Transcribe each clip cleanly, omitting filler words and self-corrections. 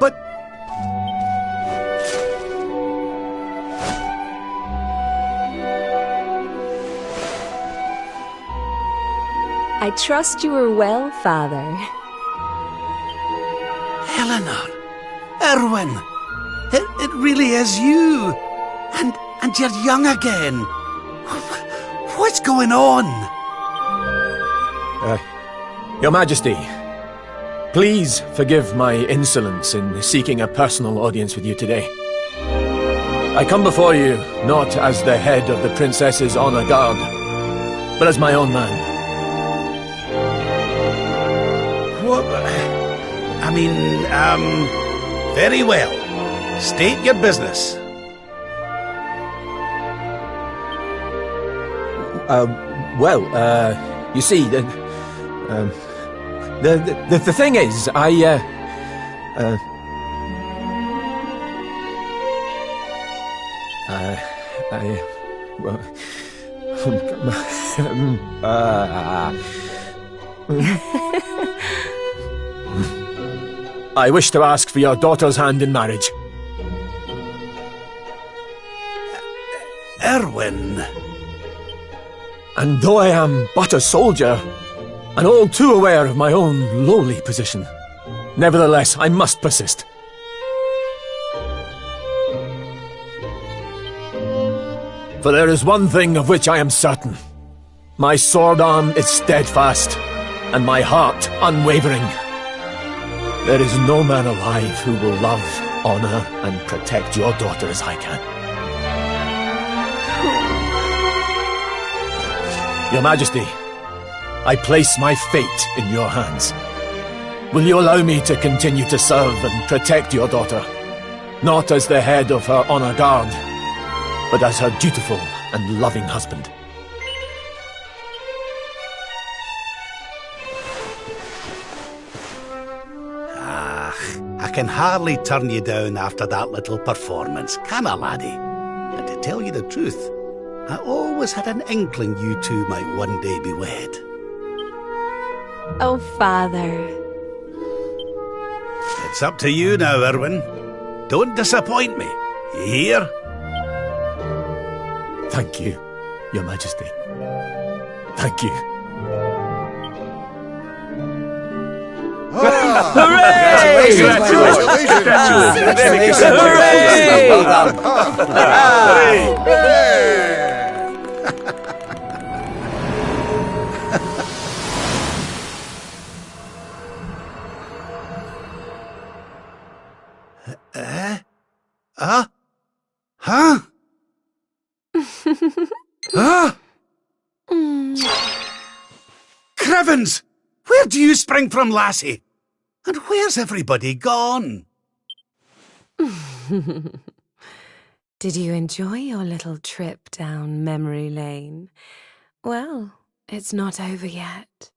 But... I trust you are well, Father. Eleanor! Erwin! It really is you! And you're young again! What's going on? Your Majesty, please forgive my insolence in seeking a personal audience with you today. I come before you not as the head of the Princess's Honor Guard, but as my own man. What? I mean, very well. State your business. You see, the thing is, I wish to ask for your daughter's hand in marriage. Erwin. And though I am but a soldier, and all too aware of my own lowly position, nevertheless I must persist. For there is one thing of which I am certain. My sword arm is steadfast, and my heart unwavering. There is no man alive who will love, honor, and protect your daughter as I can. Your Majesty, I place my fate in your hands. Will you allow me to continue to serve and protect your daughter, not as the head of her honor guard, but as her dutiful and loving husband? I can hardly turn you down after that little performance, can I, laddie? And to tell you the truth, I always had an inkling you two might one day be wed. Oh, Father. It's up to you now, Erwin. Don't disappoint me. You hear? Thank you, Your Majesty. Thank you. Hooray! Congratulations! Huh? Crivens! Where do you spring from, lassie? And where's everybody gone? Did you enjoy your little trip down memory lane? Well, it's not over yet.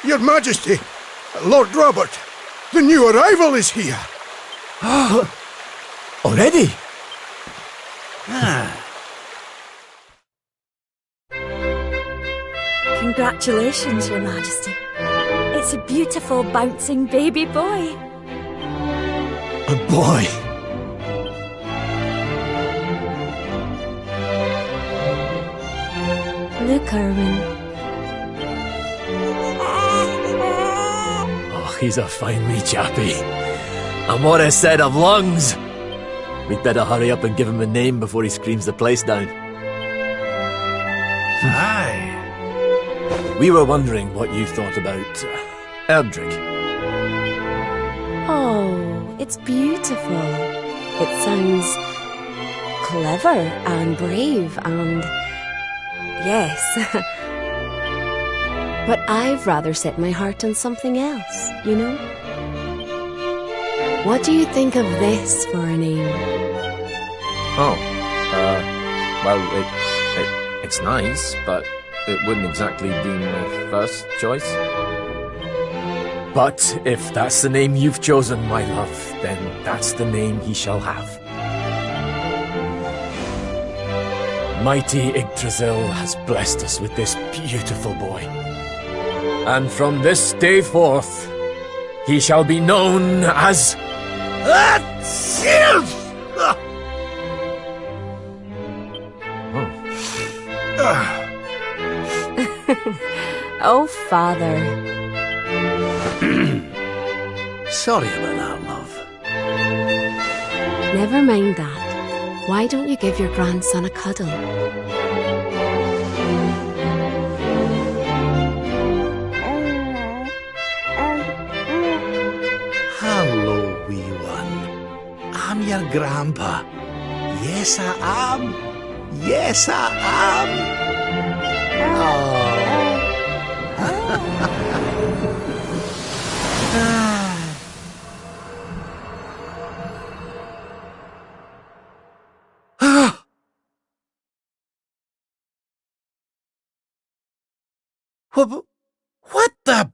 Your Majesty, Lord Robert, the new arrival is here. Already? Congratulations, Your Majesty. It's a beautiful, bouncing baby boy. A boy? Look, Erwin. Oh, he's a fine wee chappie. And what a set of lungs! We'd better hurry up and give him a name before he screams the place down. Aye. We were wondering what you thought about Erdrick. Oh, it's beautiful. It sounds clever and brave and... yes. But I've rather set my heart on something else, you know? What do you think of this for a name? Oh, well, it's nice, but it wouldn't exactly be my first choice. But if that's the name you've chosen, my love, then that's the name he shall have. Mighty Yggdrasil has blessed us with this beautiful boy. And from this day forth, He shall be known as... Oh, Father. Sorry about that, love. Never mind that. Why don't you give your grandson a cuddle? Hello, wee one. I'm your grandpa. Yes, I am. Yes, I am. Oh. What the...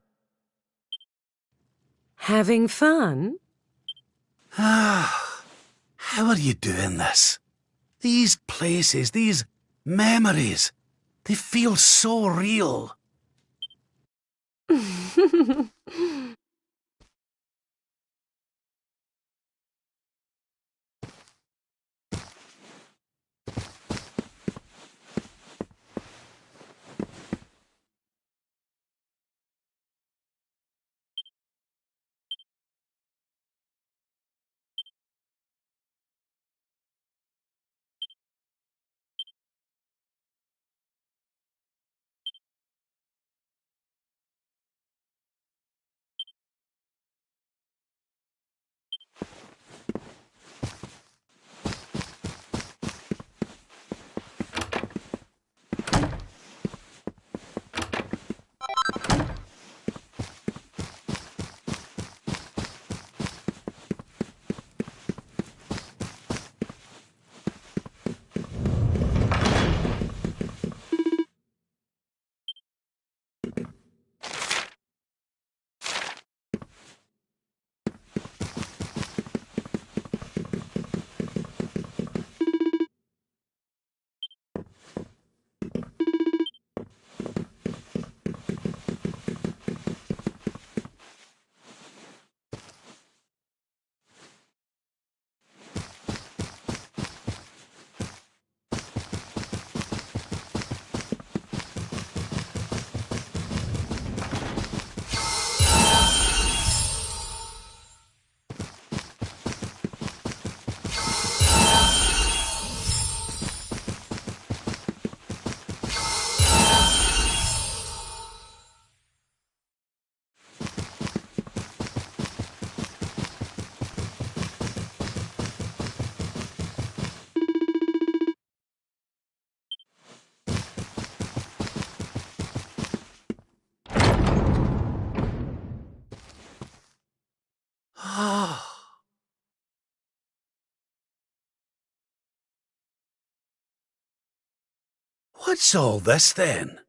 Having fun? How are you doing this? These places, these memories, they feel so real. What's all this then?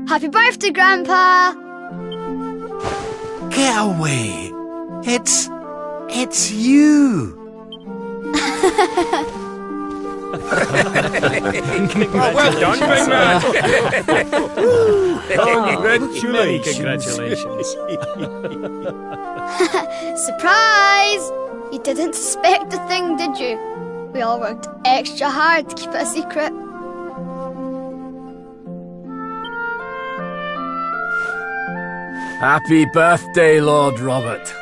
Happy birthday, Grandpa! Get away! It's you! Well done, big man! Congratulations. Surprise! You didn't suspect a thing, did you? We all worked extra hard to keep it a secret. Happy birthday, Lord Robert.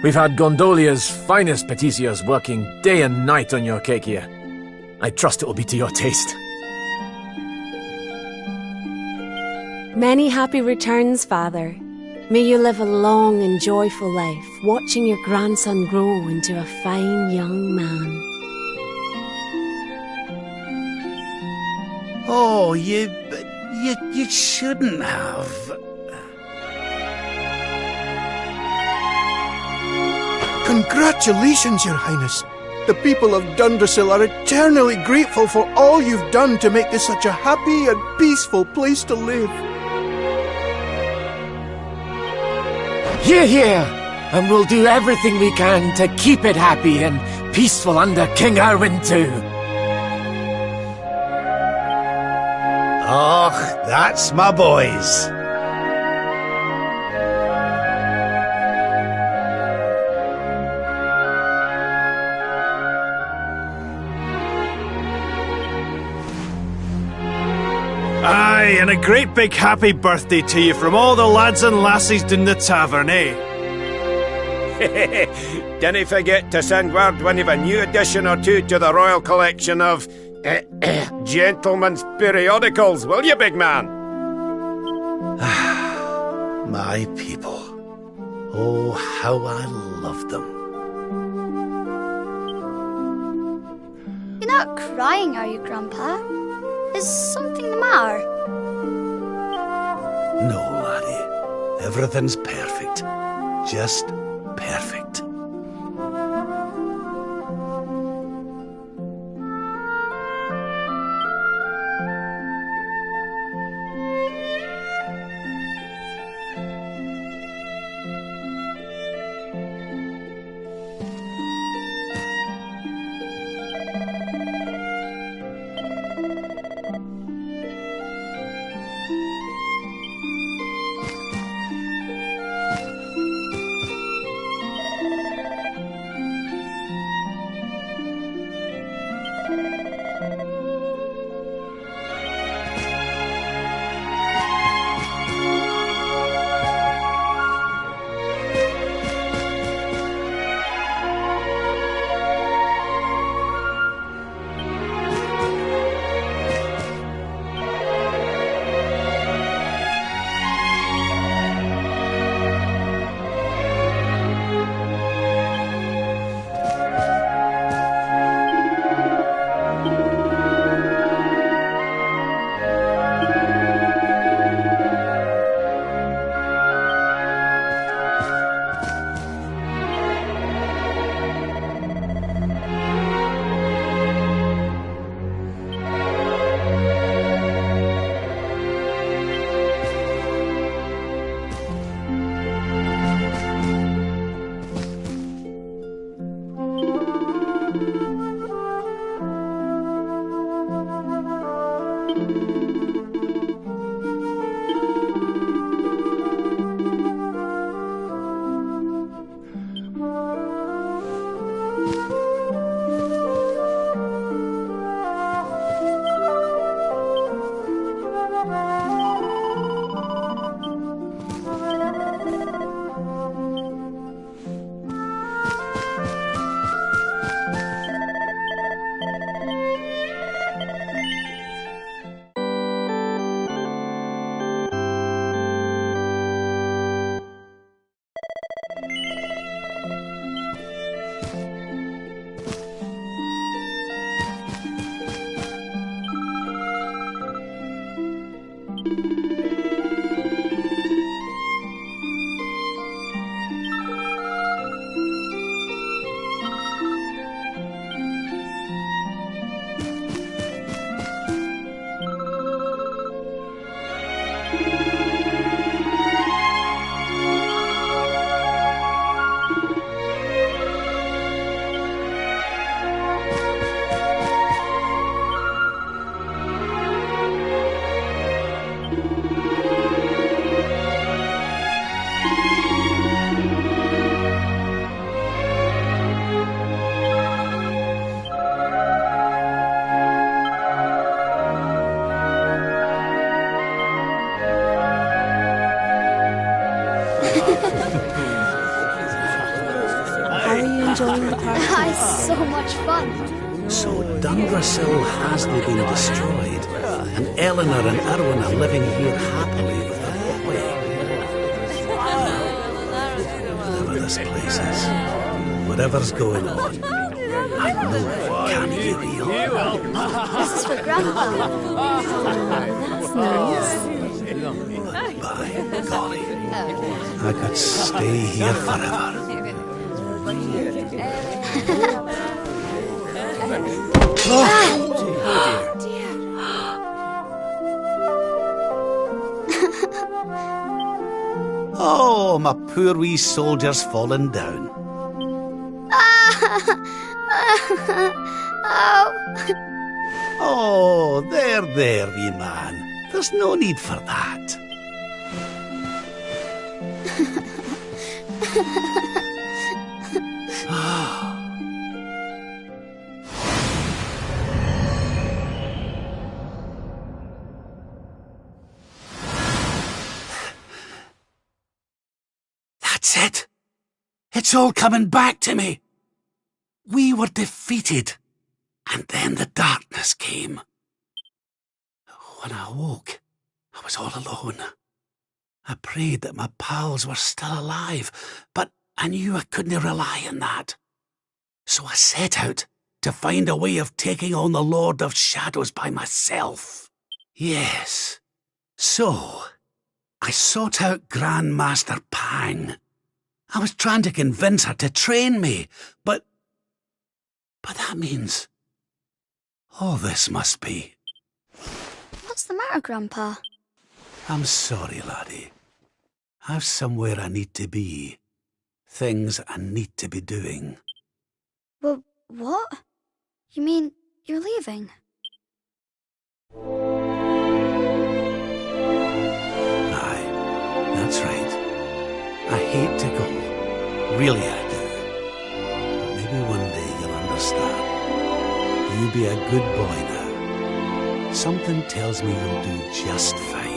We've had Gondolia's finest patissiers working day and night on your cake here. I trust it will be to your taste. Many happy returns, Father. May you live a long and joyful life, watching your grandson grow into a fine young man. Oh, you shouldn't have. Congratulations, Your Highness. The people of Dundrasil are eternally grateful for all you've done to make this such a happy and peaceful place to live. Hear, hear! And we'll do everything we can to keep it happy and peaceful under King Erwin too. Och, that's my boys. Aye, and a great big happy birthday to you from all the lads and lassies down the tavern, eh? Dinna forget to send word when you've a new edition or two to the Royal Collection of gentlemen's periodicals, will you, big man? My people. Oh, how I love them. You're not crying, are you, Grandpa? Is something the matter? No, laddie. Everything's perfect. Just perfect. How are you enjoying the party? It's so much fun. So Dundrasil hasn't been destroyed, and Eleanor and Erwin are living here happily with their boy. Whatever this place is, whatever's going on, I know it can't be real. This is for Grandpa. That's nice. By golly, I could stay here forever. Oh, my poor wee soldier's fallen down. Oh. Oh, there, wee man. There's no need for that. That's it. It's all coming back to me. We were defeated, and then the darkness came. When I awoke, I was all alone. I prayed that my pals were still alive, but I knew I couldn't rely on that. So I set out to find a way of taking on the Lord of Shadows by myself. Yes. So, I sought out Grandmaster Pang. I was trying to convince her to train me, but that means all this must be. What's the matter, Grandpa? I'm sorry, laddie. I've somewhere I need to be. Things I need to be doing. Well, what? You mean you're leaving? Aye, that's right. I hate to go. Really I do. But maybe one day you'll understand. You be a good boy now. Something tells me you'll do just fine.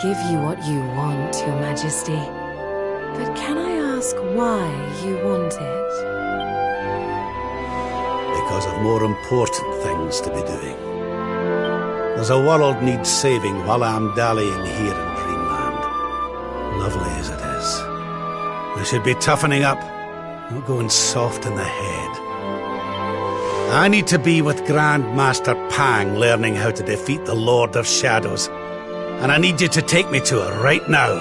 Give you what you want, Your Majesty. But can I ask why you want it? Because of more important things to be doing. There's a world needs saving while I'm dallying here in Dreamland. Lovely as it is. I should be toughening up, not going soft in the head. I need to be with Grandmaster Pang learning how to defeat the Lord of Shadows. And I need you to take me to her right now.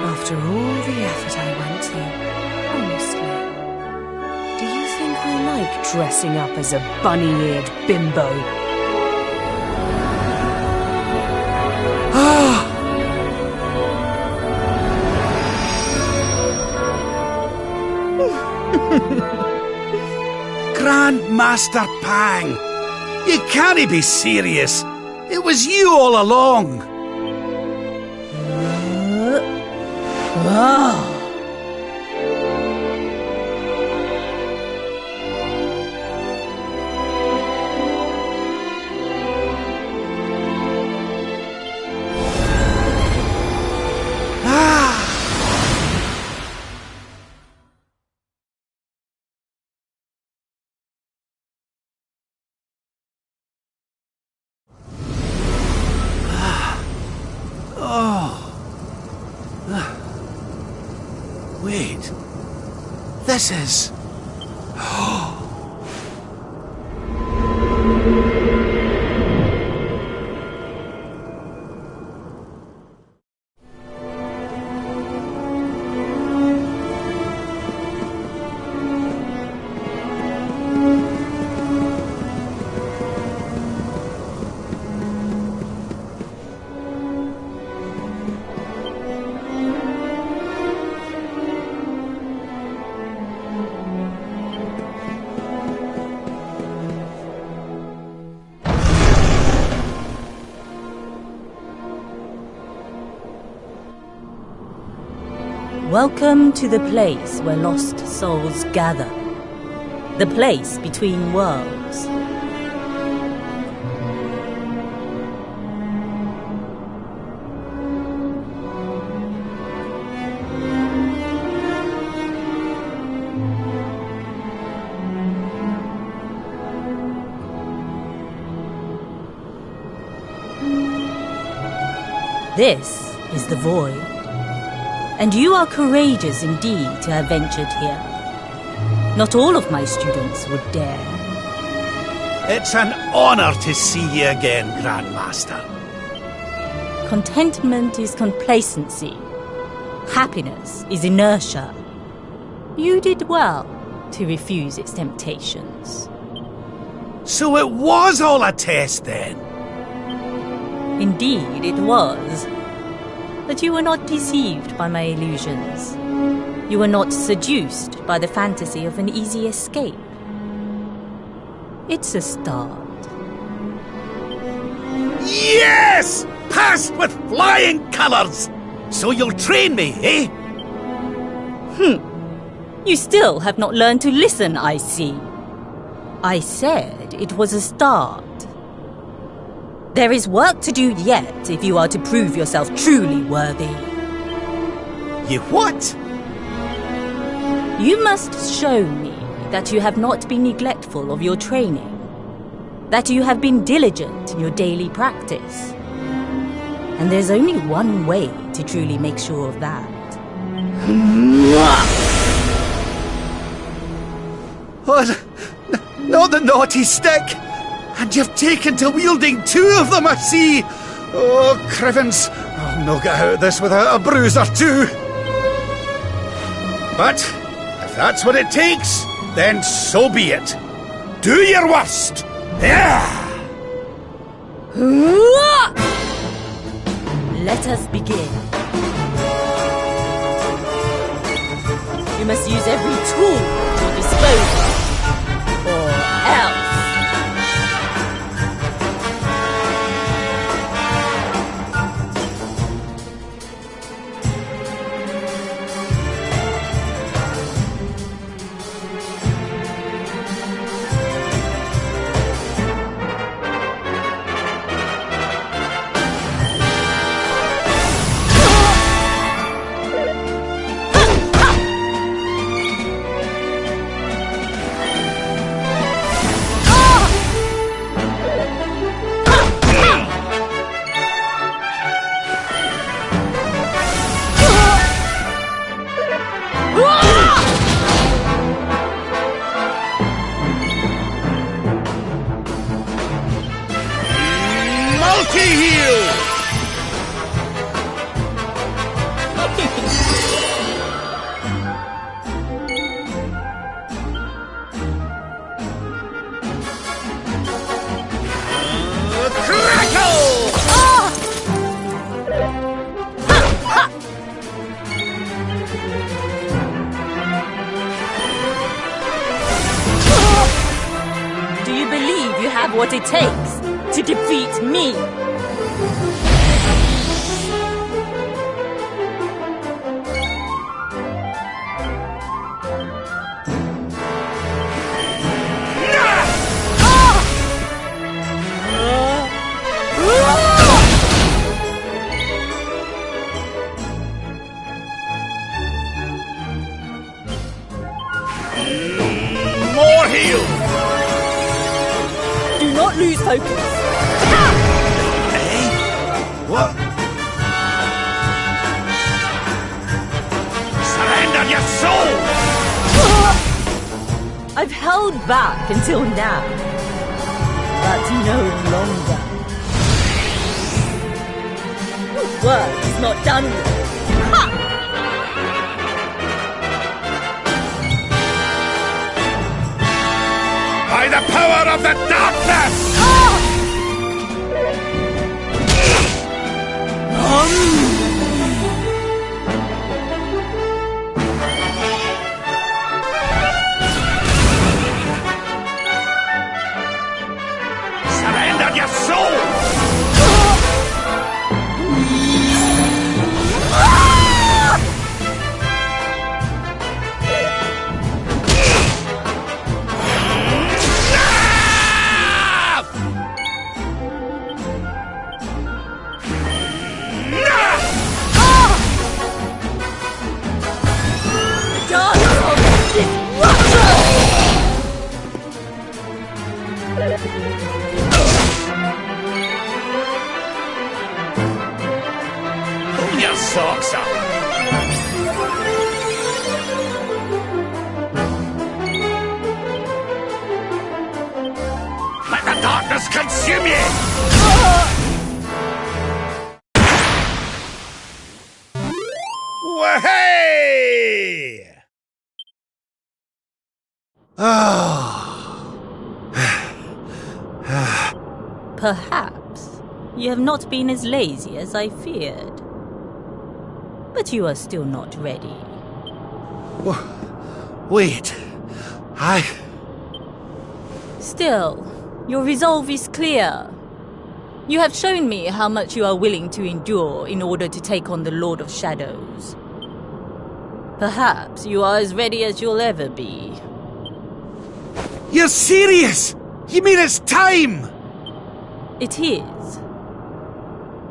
After all the effort I went to, honestly, do you think I like dressing up as a bunny-eared bimbo? Grandmaster Pang! You can't be serious! It was you all along! Wait. This is... Welcome to the place where lost souls gather. The place between worlds. This is the void. And you are courageous indeed to have ventured here. Not all of my students would dare. It's an honor to see you again, Grandmaster. Contentment is complacency. Happiness is inertia. You did well to refuse its temptations. So it was all a test then? Indeed, it was. But you were not deceived by my illusions. You were not seduced by the fantasy of an easy escape. It's a start. Yes! Passed with flying colours! So you'll train me, eh? You still have not learned to listen, I see. I said it was a start. There is work to do yet if you are to prove yourself truly worthy. You what? You must show me that you have not been neglectful of your training, that you have been diligent in your daily practice. And there's only one way to truly make sure of that. Oh, not the naughty stick! And you've taken to wielding two of them, I see! Oh, Crivens, I'll not get out of this without a bruise or two! But, if that's what it takes, then so be it. Do your worst! Yeah! Let us begin. You must use every tool at your disposal, or else. What it takes to defeat me. More heal! Do not lose focus. Eh? What? Surrender your soul! I've held back until now, but no longer. Your work is not done with. Ha! By the power of the darkness! Surrender your soul! socks up. Let the darkness consume you! Wahey! Perhaps you have not been as lazy as I feared. But you are still not ready. Wait. Still, your resolve is clear. You have shown me how much you are willing to endure in order to take on the Lord of Shadows. Perhaps you are as ready as you'll ever be. You're serious? You mean it's time? It is.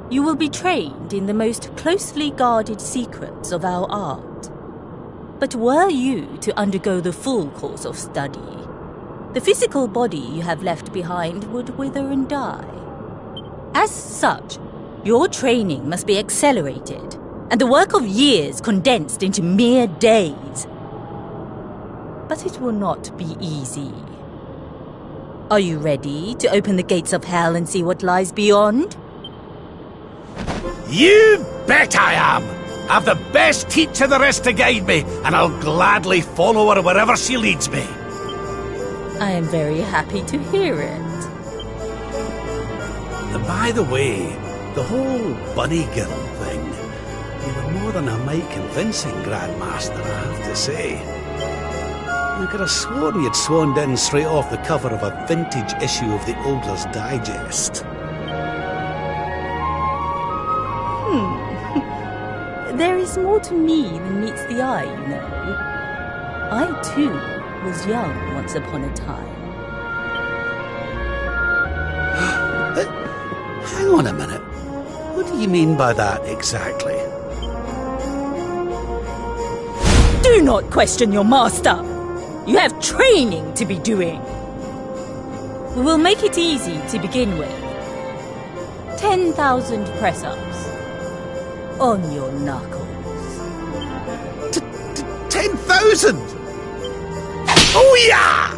You will be trained in the most closely guarded secrets of our art. But were you to undergo the full course of study, the physical body you have left behind would wither and die. As such, your training must be accelerated, and the work of years condensed into mere days. But it will not be easy. Are you ready to open the gates of hell and see what lies beyond? You bet I am! I've the best teacher there is to guide me, and I'll gladly follow her wherever she leads me. I am very happy to hear it. By the way, the whole bunny girl thing, you were more than a mite convincing, Grandmaster, I have to say. I could have sworn you'd swaned in straight off the cover of a vintage issue of the Ogler's Digest. There is more to me than meets the eye, you know. I, too, was young once upon a time. Hang on a minute. What do you mean by that, exactly? Do not question your master! You have training to be doing! We will make it easy to begin with. 10,000 press-ups. On your knuckles. 10,000! Oh yeah!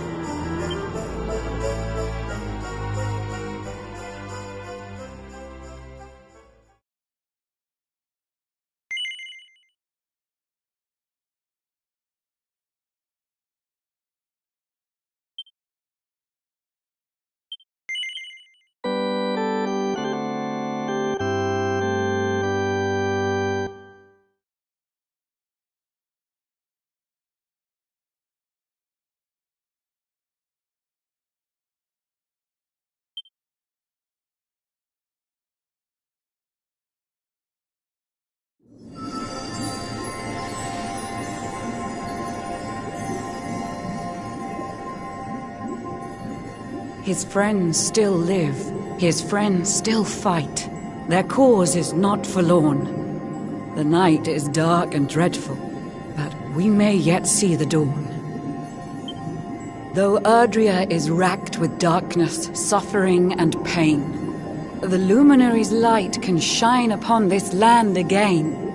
His friends still live. His friends still fight. Their cause is not forlorn. The night is dark and dreadful, but we may yet see the dawn. Though Erdrea is racked with darkness, suffering, and pain, the Luminary's light can shine upon this land again.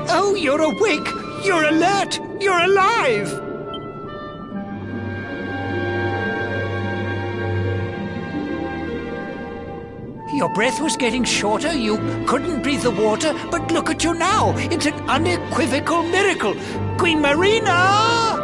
Oh, you're awake! You're alert! You're alive! Your breath was getting shorter, you couldn't breathe the water, but look at you now! It's an unequivocal miracle! Queen Marina!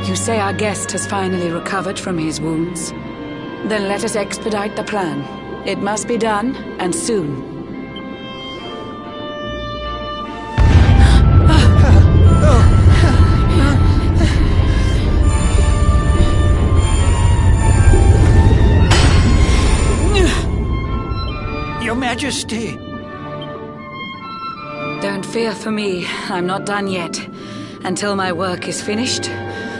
You say our guest has finally recovered from his wounds? Then let us expedite the plan. It must be done, and soon. Your Majesty! Don't fear for me. I'm not done yet. Until my work is finished,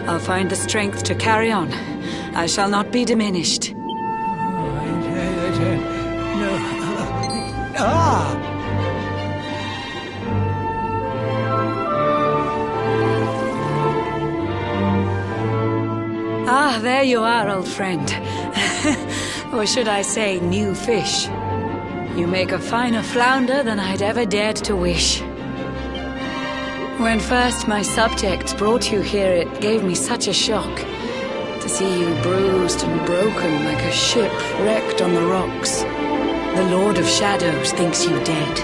I'll find the strength to carry on. I shall not be diminished. There you are, old friend. Or should I say, new fish. You make a finer flounder than I'd ever dared to wish. When first my subjects brought you here, it gave me such a shock to see you bruised and broken like a ship wrecked on the rocks. The Lord of Shadows thinks you dead.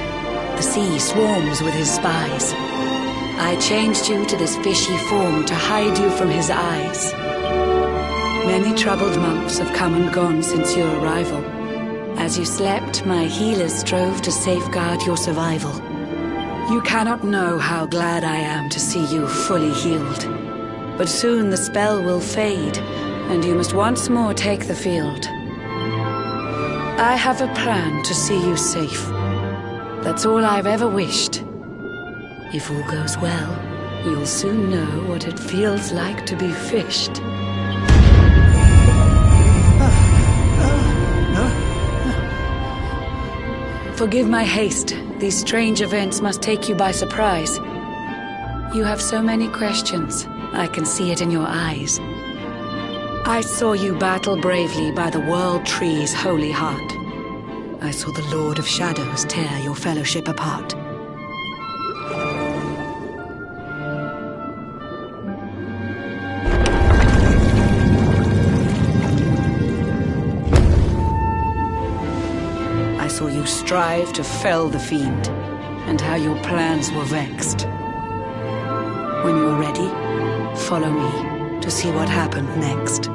The sea swarms with his spies. I changed you to this fishy form to hide you from his eyes. Many troubled months have come and gone since your arrival. As you slept, my healers strove to safeguard your survival. You cannot know how glad I am to see you fully healed. But soon the spell will fade, and you must once more take the field. I have a plan to see you safe. That's all I've ever wished. If all goes well, you'll soon know what it feels like to be fished. Forgive my haste. These strange events must take you by surprise. You have so many questions. I can see it in your eyes. I saw you battle bravely by the World Tree's holy heart. I saw the Lord of Shadows tear your fellowship apart. I saw you strive to fell the fiend, and how your plans were vexed. When you are ready, follow me to see what happened next.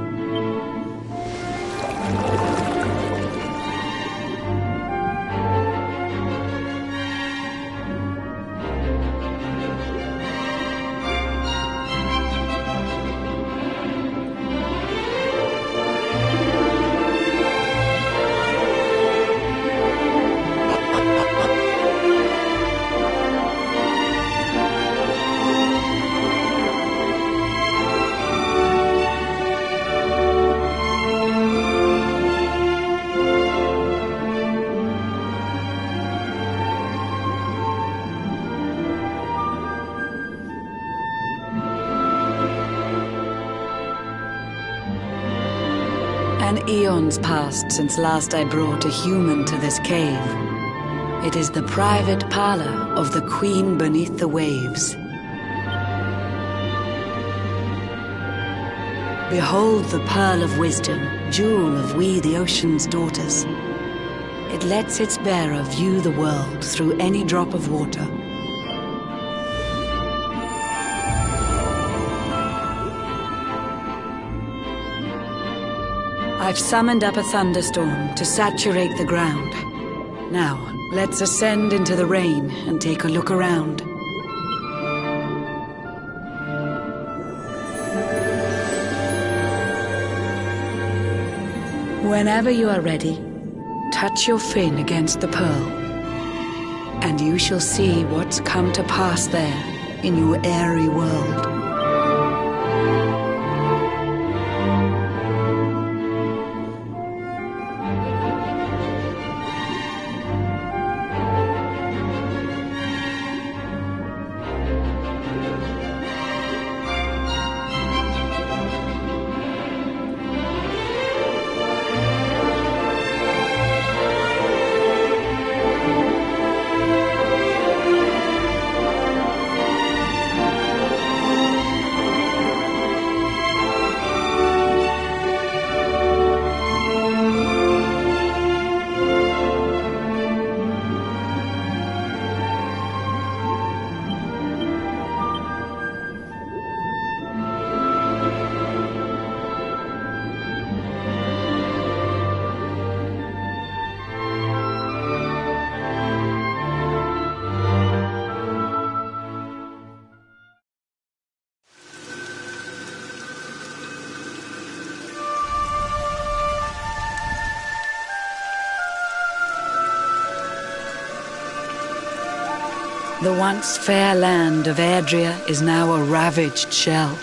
An eon's passed since last I brought a human to this cave. It is the private parlor of the Queen beneath the waves. Behold the pearl of wisdom, jewel of we the ocean's daughters. It lets its bearer view the world through any drop of water. I've summoned up a thunderstorm to saturate the ground. Now, let's ascend into the rain and take a look around. Whenever you are ready, touch your fin against the pearl, and you shall see what's come to pass there in your airy world. The once fair land of Erdrea is now a ravaged shell.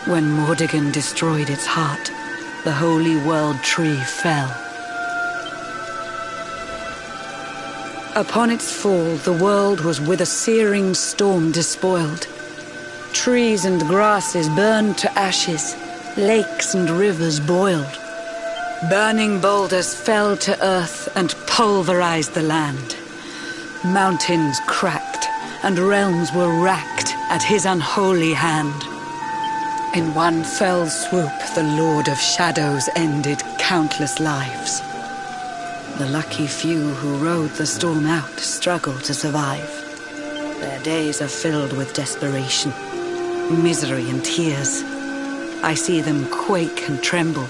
When Mordegon destroyed its heart, the holy world tree fell. Upon its fall, the world was with a searing storm despoiled. Trees and grasses burned to ashes, lakes and rivers boiled. Burning boulders fell to earth and pulverized the land. Mountains cracked, and realms were racked at his unholy hand. In one fell swoop, the Lord of Shadows ended countless lives. The lucky few who rode the storm out struggle to survive. Their days are filled with desperation, misery and tears. I see them quake and tremble,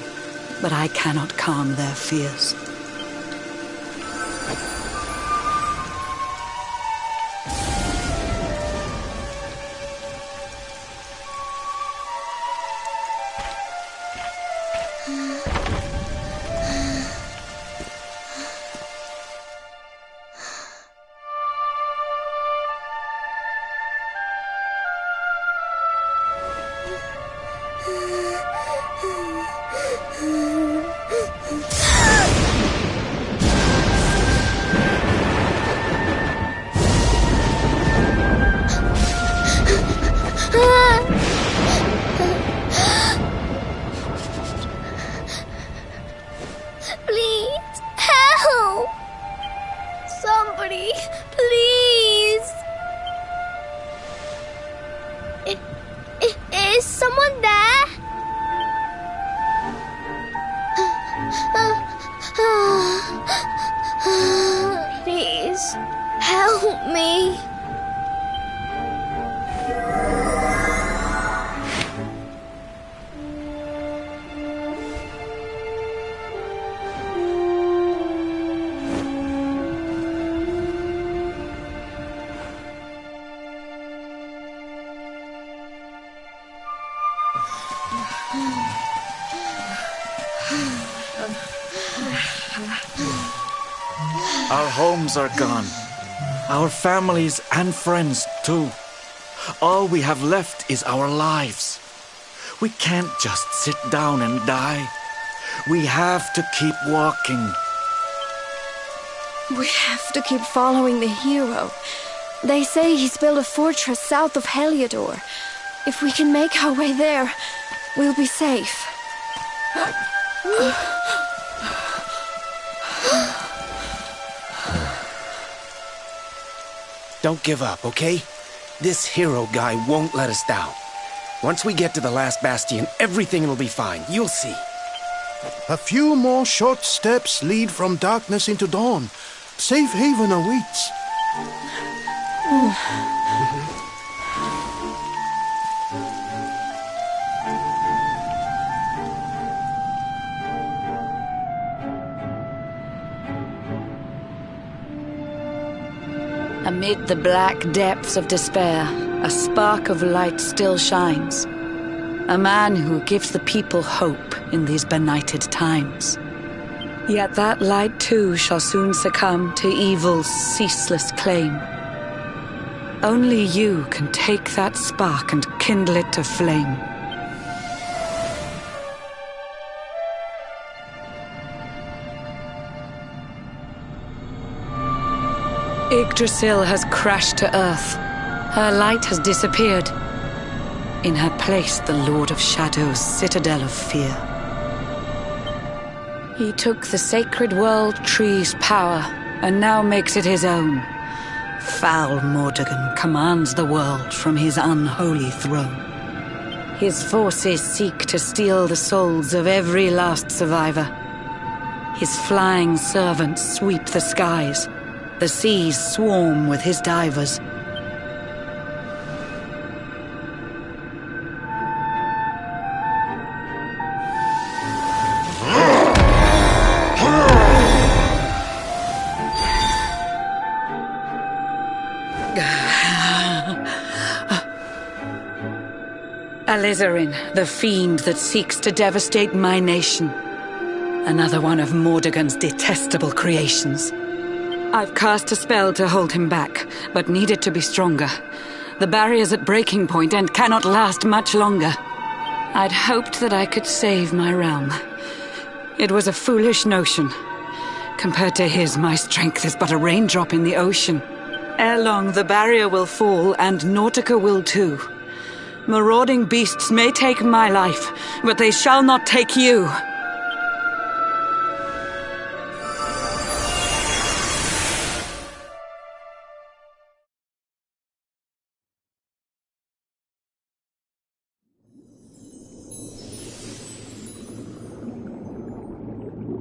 but I cannot calm their fears. Please, help! Somebody, please! Is someone there? Please, help me. Our homes are gone. Our families and friends, too. All we have left is our lives. We can't just sit down and die. We have to keep walking. We have to keep following the hero. They say he's built a fortress south of Heliodor. If we can make our way there, we'll be safe. Don't give up, okay? This hero guy won't let us down. Once we get to the last bastion, everything will be fine. You'll see. A few more short steps lead from darkness into dawn. Safe haven awaits. Amid the black depths of despair, a spark of light still shines. A man who gives the people hope in these benighted times. Yet that light too shall soon succumb to evil's ceaseless claim. Only you can take that spark and kindle it to flame. Yggdrasil has crashed to earth. Her light has disappeared. In her place, the Lord of Shadows' citadel of fear. He took the sacred world tree's power and now makes it his own. Foul Mordegon commands the world from his unholy throne. His forces seek to steal the souls of every last survivor. His flying servants sweep the skies. The seas swarm with his divers. Alizarin, the fiend that seeks to devastate my nation. Another one of Mordegon's detestable creations. I've cast a spell to hold him back, but need it to be stronger. The barrier's at breaking point and cannot last much longer. I'd hoped that I could save my realm. It was a foolish notion. Compared to his, my strength is but a raindrop in the ocean. Ere long, the barrier will fall, and Nautica will too. Marauding beasts may take my life, but they shall not take you.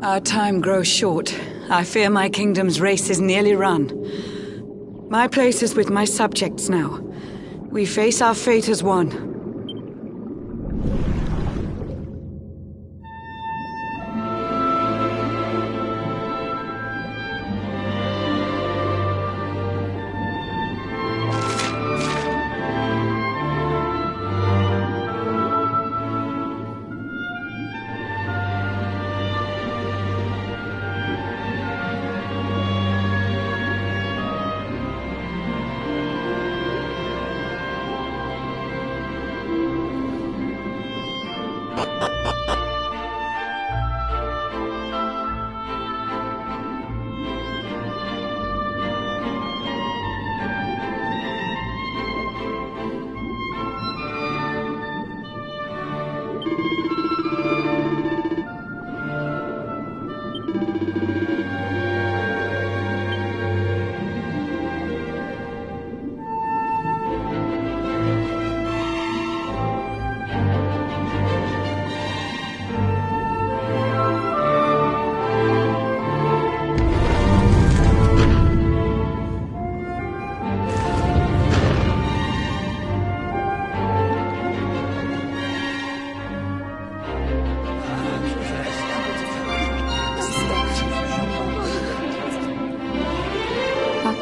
Our time grows short. I fear my kingdom's race is nearly run. My place is with my subjects now. We face our fate as one.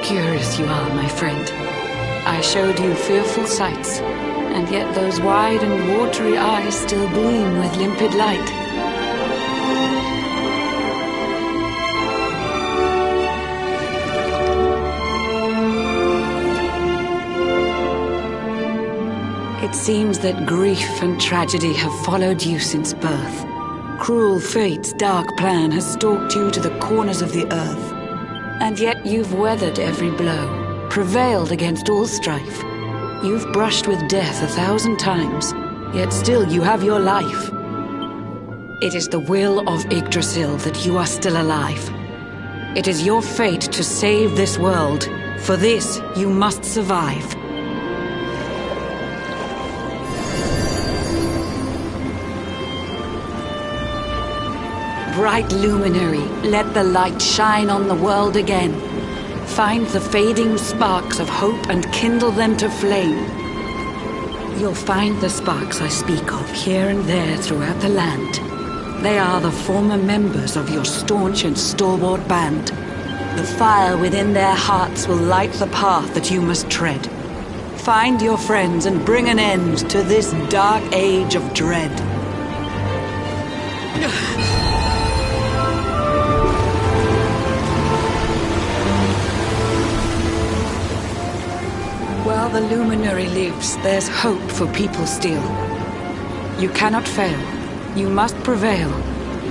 Curious you are, my friend. I showed you fearful sights, and yet those wide and watery eyes still gleam with limpid light. It seems that grief and tragedy have followed you since birth. Cruel fate's dark plan has stalked you to the corners of the earth. And yet you've weathered every blow, prevailed against all strife. You've brushed with death 1,000 times, yet still you have your life. It is the will of Yggdrasil that you are still alive. It is your fate to save this world. For this, you must survive. Bright luminary, let the light shine on the world again. Find the fading sparks of hope and kindle them to flame. You'll find the sparks I speak of here and there throughout the land. They are the former members of your staunch and stalwart band. The fire within their hearts will light the path that you must tread. Find your friends and bring an end to this dark age of dread. While the luminary lives, there's hope for people still. You cannot fail. You must prevail.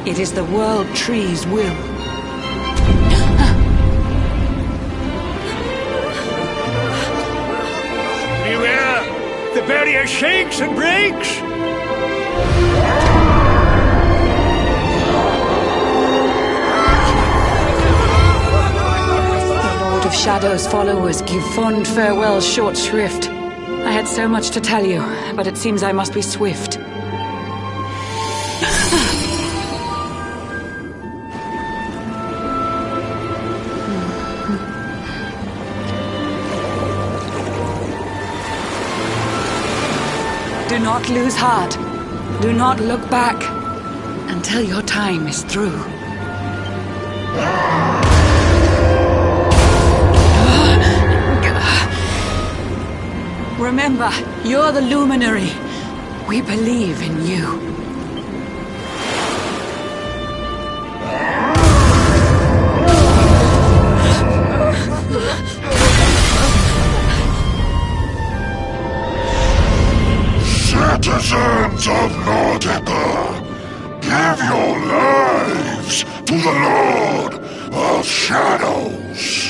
It is the World Tree's will. Beware! The barrier shakes and breaks! Shadow's followers give fond farewell short shrift. I had so much to tell you, but it seems I must be swift. Do not lose heart. Do not look back until your time is through. Remember, you're the luminary. We believe in you. Citizens of Nordica, give your lives to the Lord of Shadows.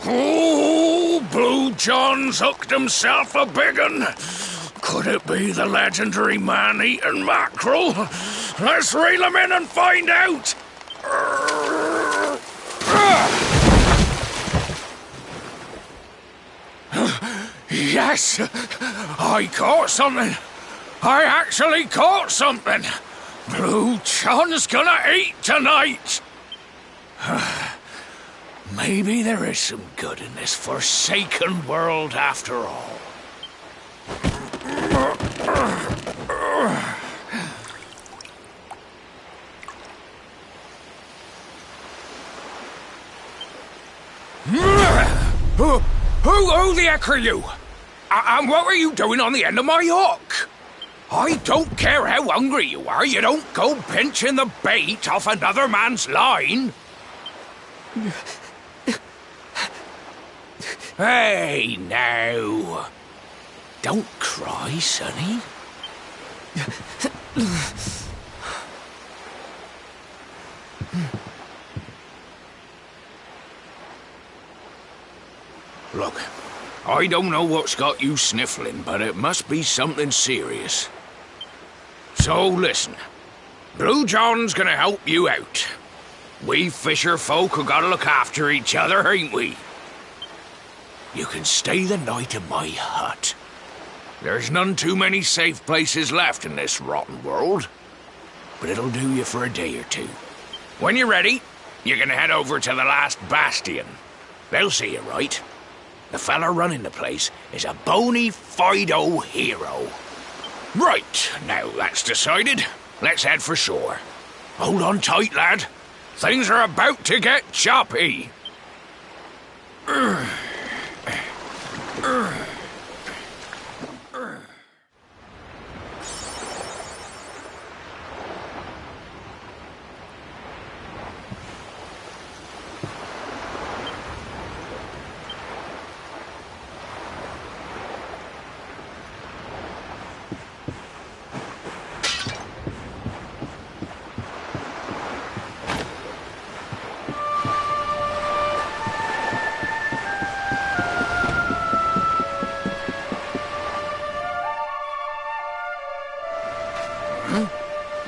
Oh, Blue John's hooked himself a big un. Could it be the legendary man-eating mackerel? Let's reel him in and find out! Yes! I caught something! I actually caught something! Blue John's gonna eat tonight! Maybe there is some good in this forsaken world after all. Who the heck are you? And what were you doing on the end of my hook? I don't care how hungry you are, you don't go pinching the bait off another man's line. Hey, now. Don't cry, sonny. Look, I don't know what's got you sniffling, but it must be something serious. So listen, Blue John's gonna help you out. We fisher folk have gotta look after each other, ain't we? You can stay the night in my hut. There's none too many safe places left in this rotten world. But it'll do you for a day or two. When you're ready, you're gonna head over to the last bastion. They'll see you right. The fella running the place is a bona fide hero. Right, now that's decided. Let's head for shore. Hold on tight, lad. Things are about to get choppy.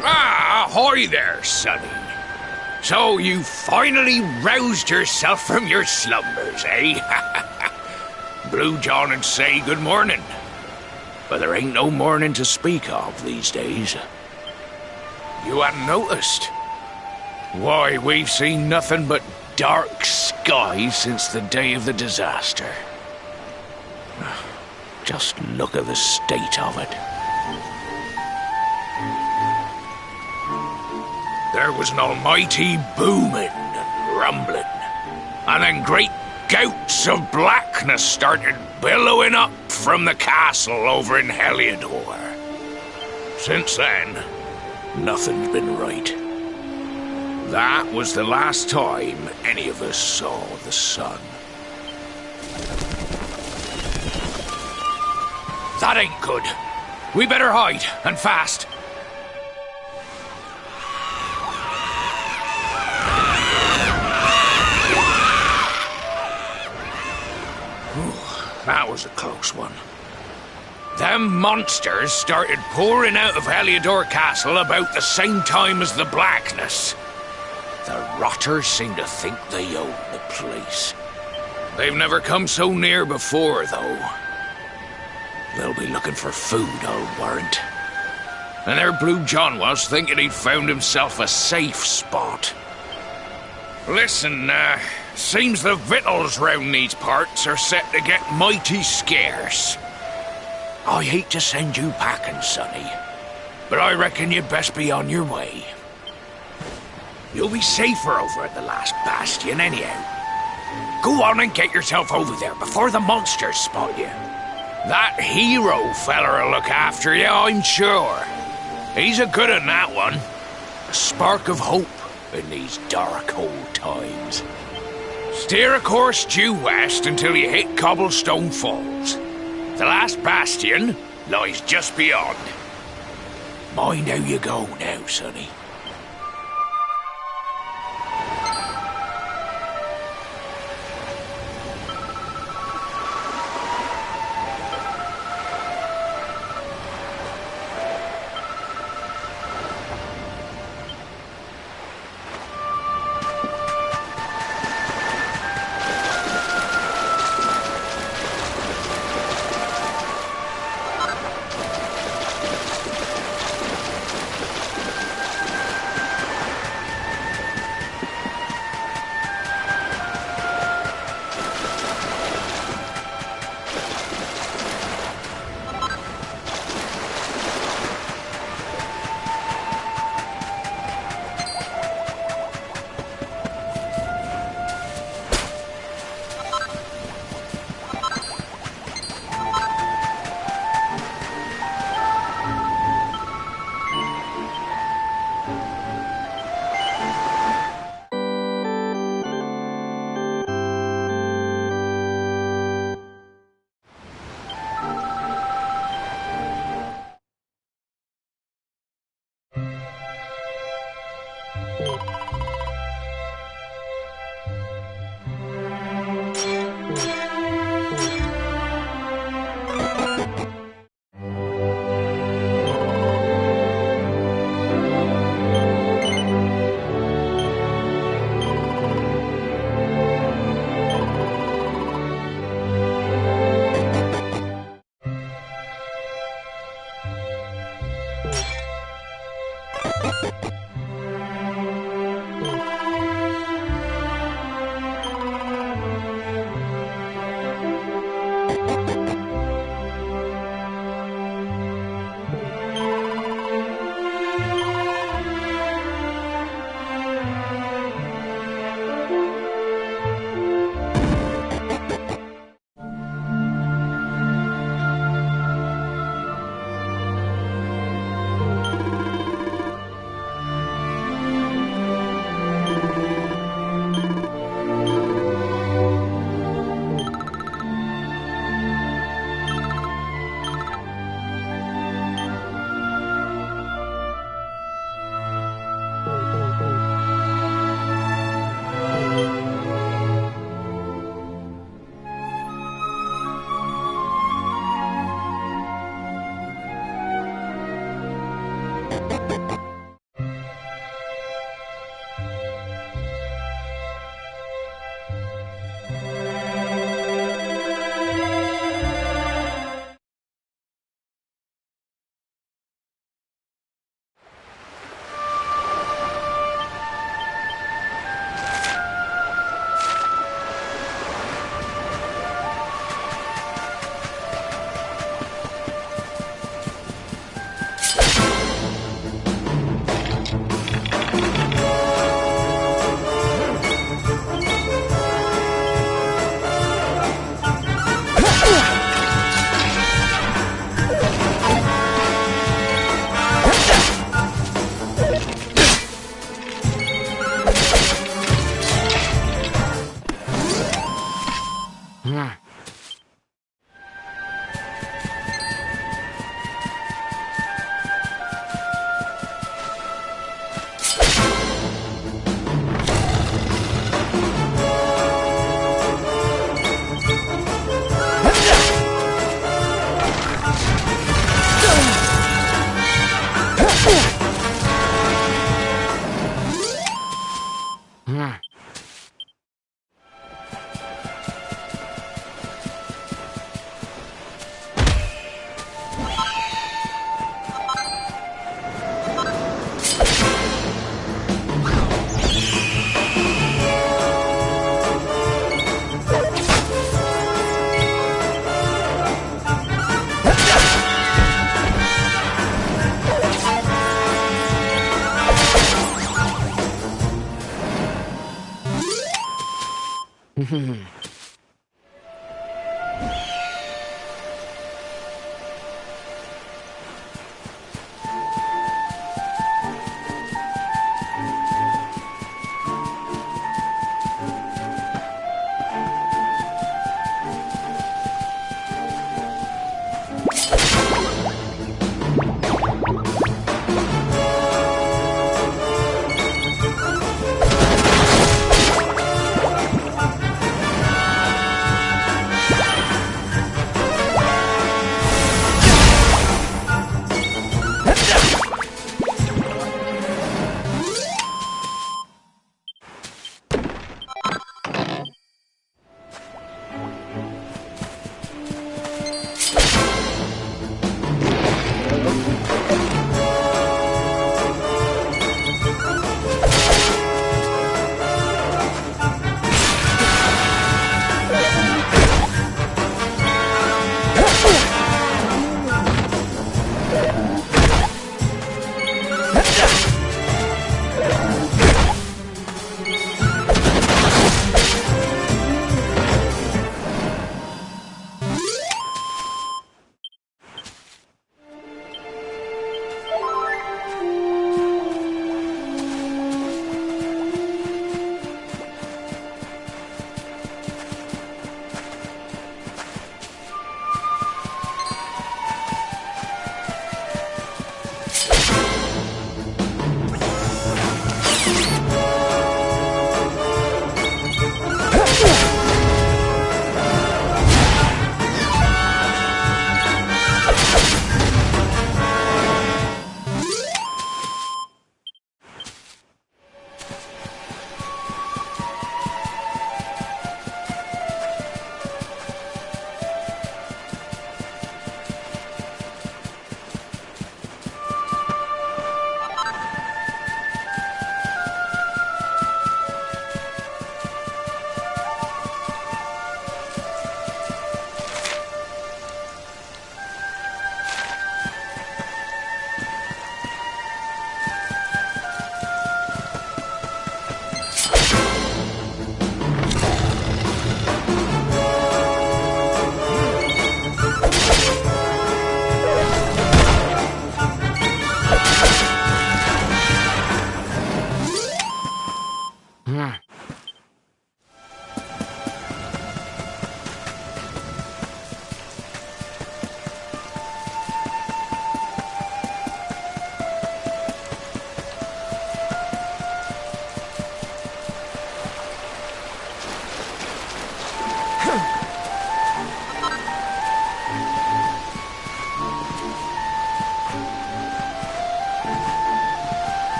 Ahoy there, sonny. So you finally roused yourself from your slumbers, eh? Blue John would say good morning. But there ain't no morning to speak of these days. You hadn't noticed? Why, we've seen nothing but dark skies since the day of the disaster. Just look at the state of it. There was an almighty booming and rumbling, and then great gouts of blackness started billowing up from the castle over in Heliodor. Since then, nothing's been right. That was the last time any of us saw the sun. That ain't good. We better hide, and fast. That was a close one. Them monsters started pouring out of Heliodor Castle about the same time as the blackness. The rotters seem to think they own the place. They've never come so near before, though. They'll be looking for food, I'll warrant. And there Blue John was, thinking he'd found himself a safe spot. Listen, seems the victuals round these parts are set to get mighty scarce. I hate to send you packing, Sonny, but I reckon you'd best be on your way. You'll be safer over at the last bastion anyhow. Go on and get yourself over there before the monsters spot you. That hero feller'll look after you, I'm sure. He's a good un, that one. A spark of hope in these dark old times. Steer a course due west until you hit Cobblestone Falls. The last bastion lies just beyond. Mind how you go now, Sonny.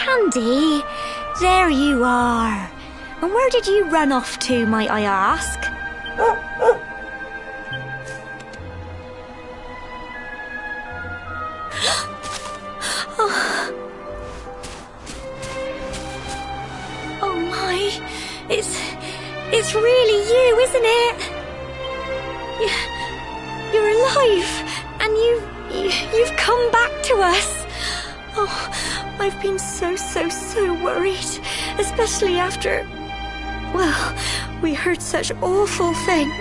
Sandy, there you are. And where did you run off to, might I ask? Oh my, it's really you, isn't it? You're alive, and you've come back to us. Oh, I've been so worried, especially after, well, we heard such awful things.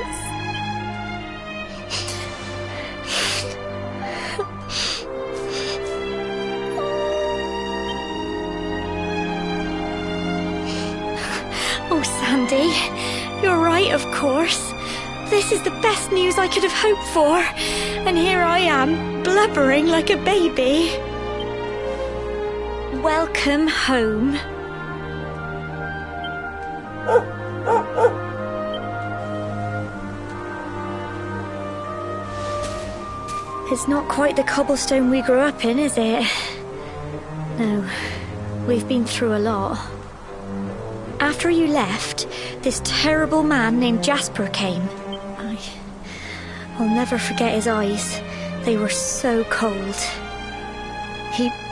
Oh, Sandy, you're right, of course. This is the best news I could have hoped for. And here I am, blubbering like a baby. Welcome home. It's not quite the cobblestone we grew up in, is it? No, we've been through a lot. After you left, this terrible man named Jasper came. I'll never forget his eyes. They were so cold.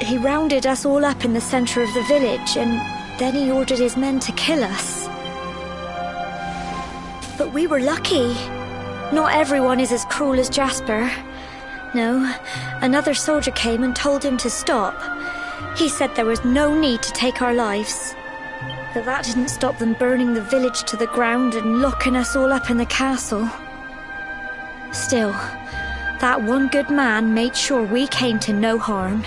He rounded us all up in the centre of the village, and then he ordered his men to kill us. But we were lucky. Not everyone is as cruel as Jasper. No, another soldier came and told him to stop. He said there was no need to take our lives. But that didn't stop them burning the village to the ground and locking us all up in the castle. Still, that one good man made sure we came to no harm.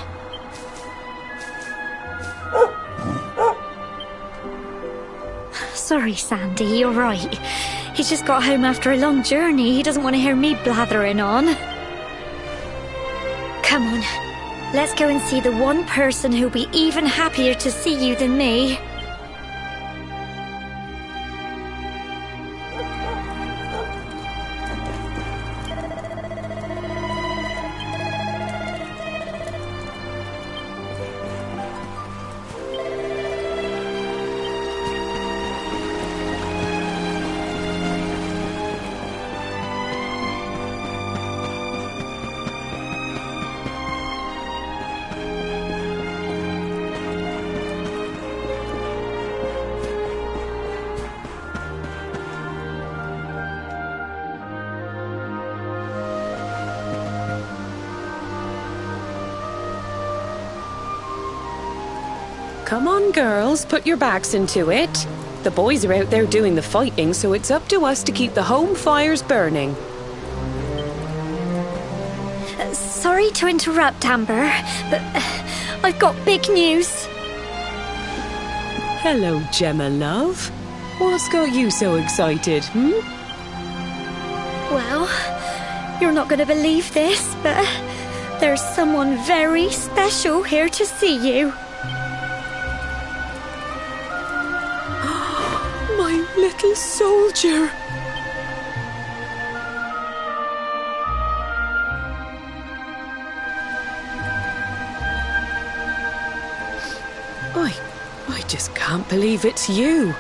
Sorry, Sandy, you're right. He's just got home after a long journey. He doesn't want to hear me blathering on. Come on, let's go and see the one person who'll be even happier to see you than me. Come on, girls, put your backs into it. The boys are out there doing the fighting, so it's up to us to keep the home fires burning. Sorry to interrupt, Amber, but I've got big news. Hello, Gemma, love. What's got you so excited, Well, you're not going to believe this, but there's someone very special here to see you. My little soldier. I just can't believe it's you.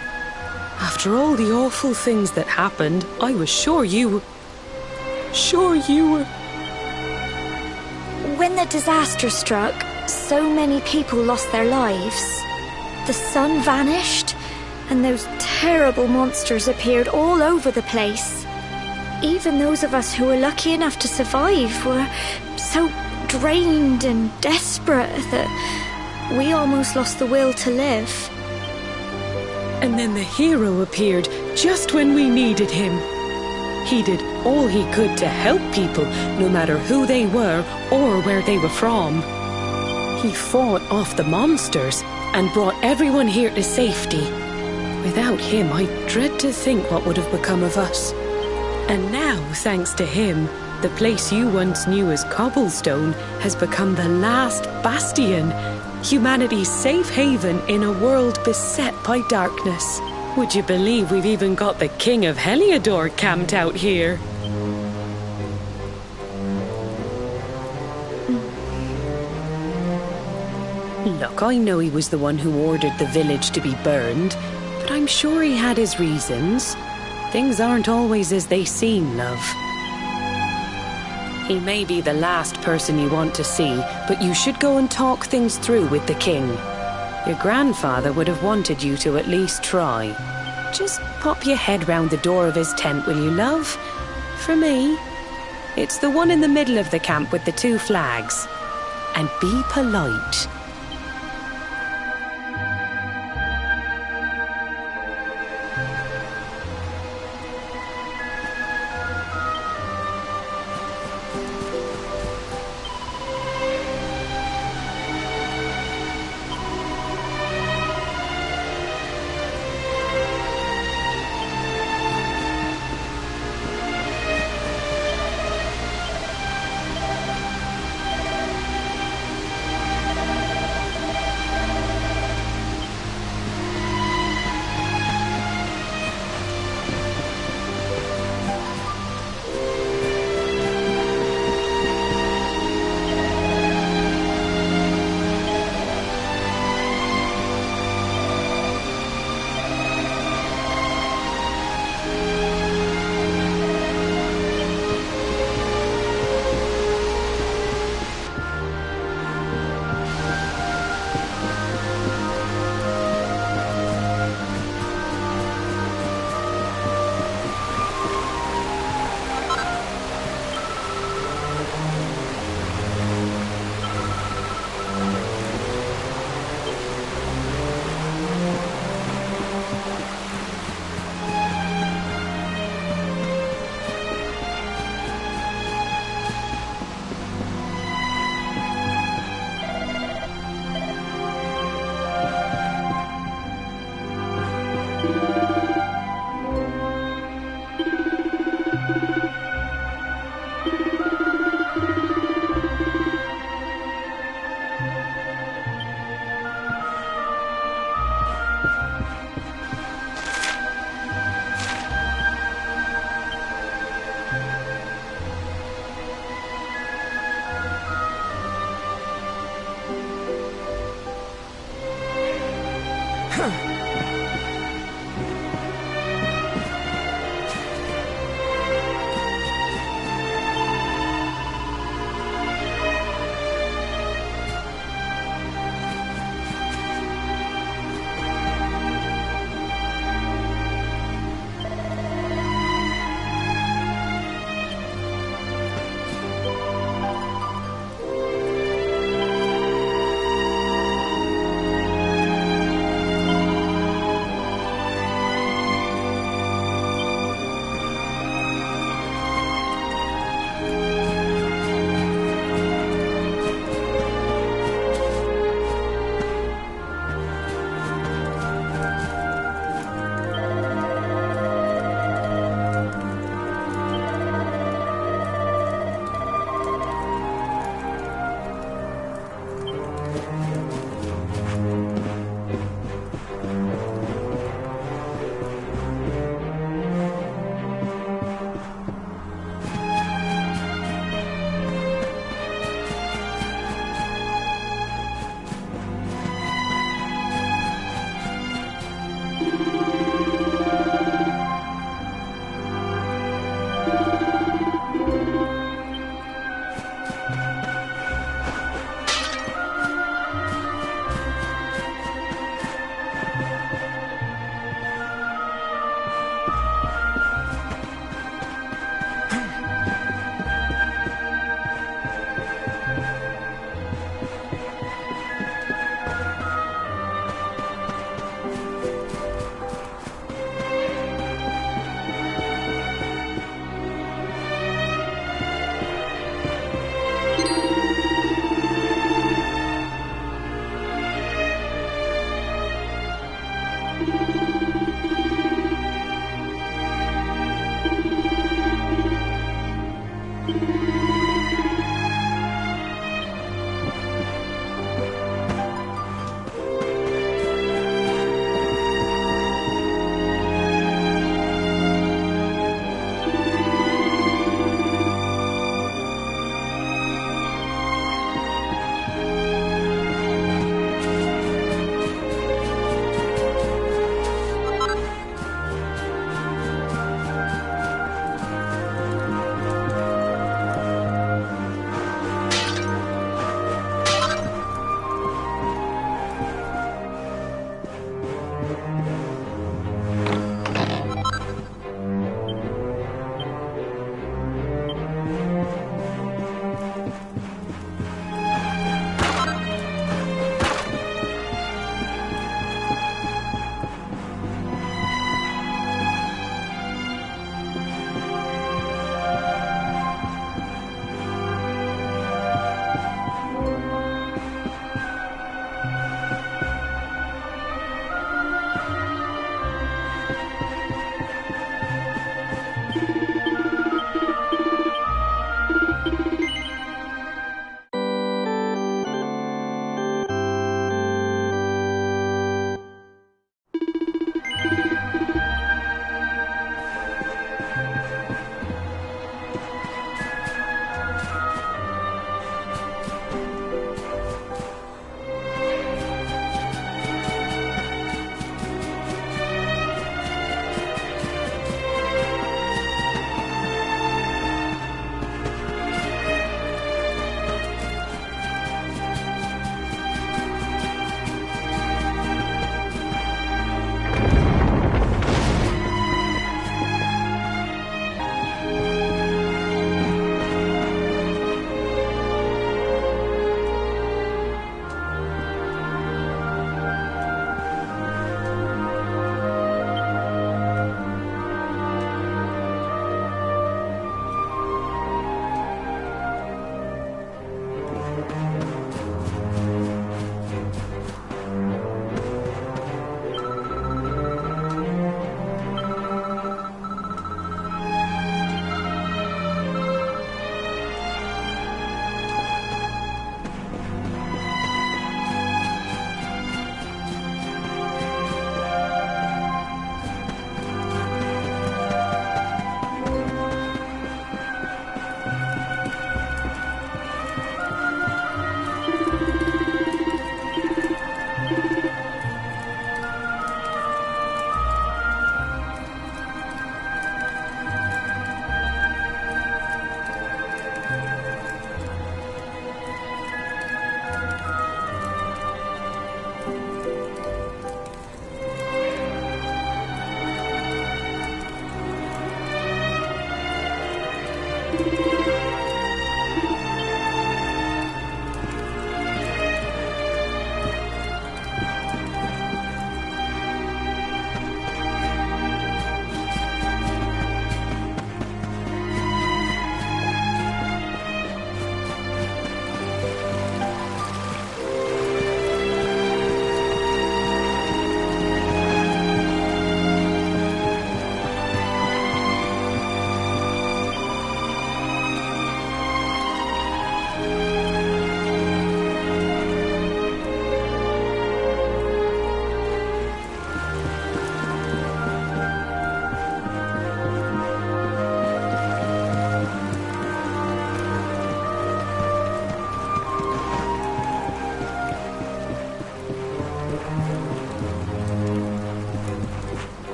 After all the awful things that happened, I was sure you were... When the disaster struck, so many people lost their lives. The sun vanished, and those terrible monsters appeared all over the place. Even those of us who were lucky enough to survive were so drained and desperate that we almost lost the will to live. And then the hero appeared just when we needed him. He did all he could to help people, no matter who they were or where they were from. He fought off the monsters and brought everyone here to safety. Without him, I dread to think what would have become of us. And now, thanks to him, the place you once knew as Cobblestone has become the last bastion, humanity's safe haven in a world beset by darkness. Would you believe we've even got the King of Heliodor camped out here? Look, I know he was the one who ordered the village to be burned, but I'm sure he had his reasons. Things aren't always as they seem, love. He may be the last person you want to see, but you should go and talk things through with the king. Your grandfather would have wanted you to at least try. Just pop your head round the door of his tent, will you, love? For me, it's the one in the middle of the camp with the 2 flags. And be polite.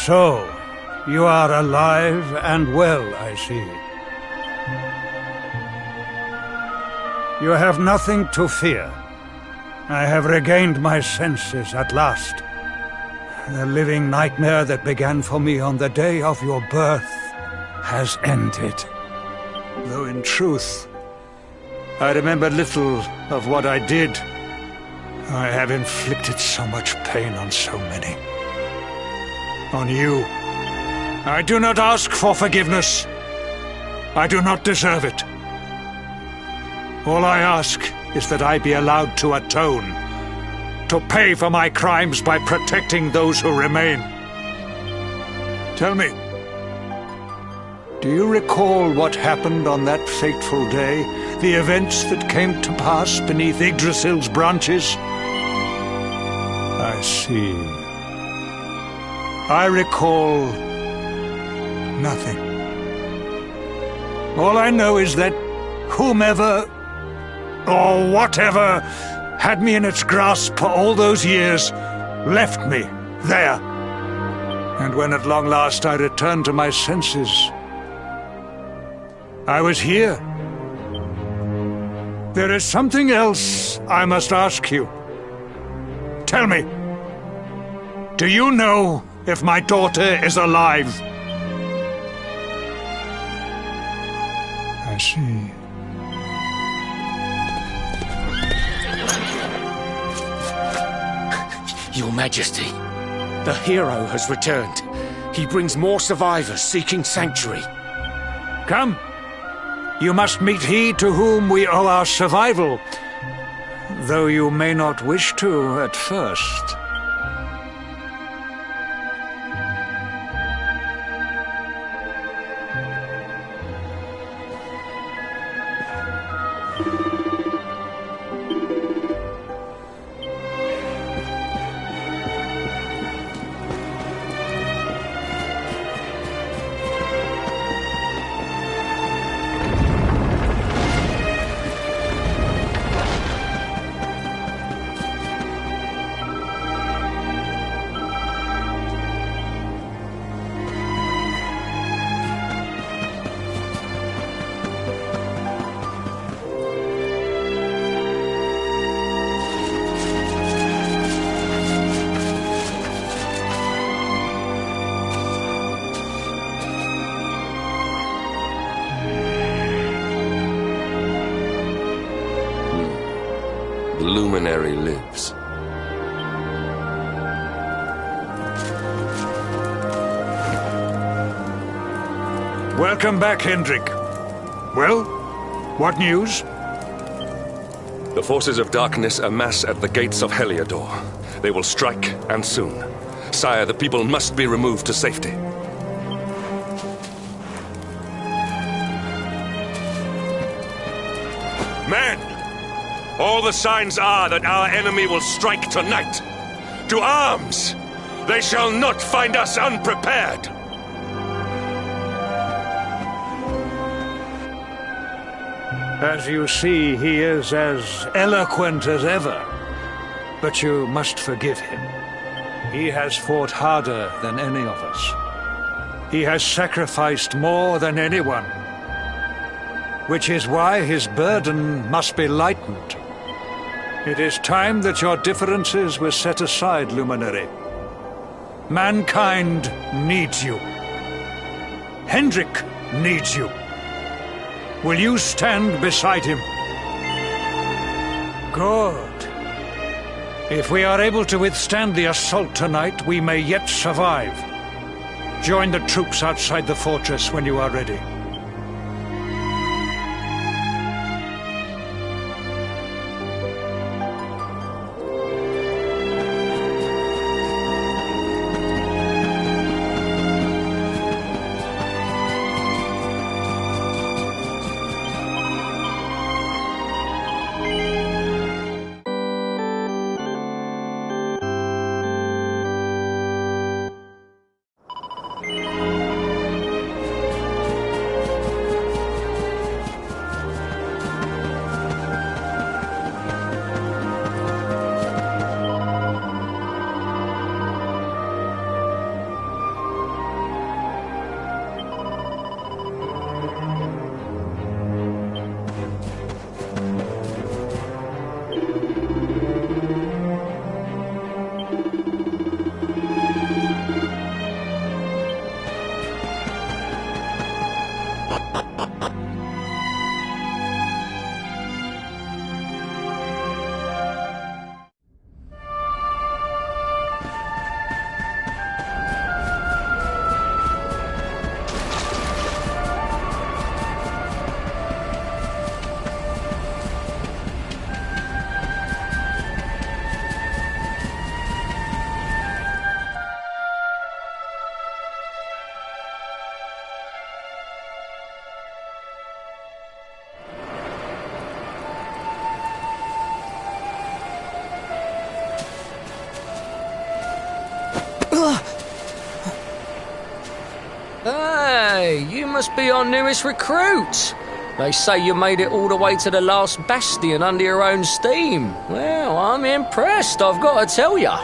So, you are alive and well, I see. You have nothing to fear. I have regained my senses at last. The living nightmare that began for me on the day of your birth has ended. Though in truth, I remember little of what I did. I have inflicted so much pain on so many. On you. I do not ask for forgiveness. I do not deserve it. All I ask is that I be allowed to atone, to pay for my crimes by protecting those who remain. Tell me, do you recall what happened on that fateful day? The events that came to pass beneath Yggdrasil's branches? I see. I recall nothing. All I know is that whomever or whatever had me in its grasp for all those years left me there. And when at long last I returned to my senses, I was here. There is something else I must ask you. Tell me, do you know if my daughter is alive? I see. Your Majesty, the hero has returned. He brings more survivors seeking sanctuary. Come. You must meet he to whom we owe our survival, though you may not wish to at first. The luminary lives. Welcome back, Hendrik. Well, what news? The forces of darkness amass at the gates of Heliodor. They will strike, and soon. Sire, the people must be removed to safety. Men! All the signs are that our enemy will strike tonight. To arms! They shall not find us unprepared! As you see, he is as eloquent as ever. But you must forgive him. He has fought harder than any of us. He has sacrificed more than anyone. Which is why his burden must be lightened. It is time that your differences were set aside, Luminary. Mankind needs you. Hendrik needs you. Will you stand beside him? Good. If we are able to withstand the assault tonight, we may yet survive. Join the troops outside the fortress when you are ready. Hey, you must be our newest recruit. They say you made it all the way to the last bastion under your own steam. Well, I'm impressed, I've got to tell ya.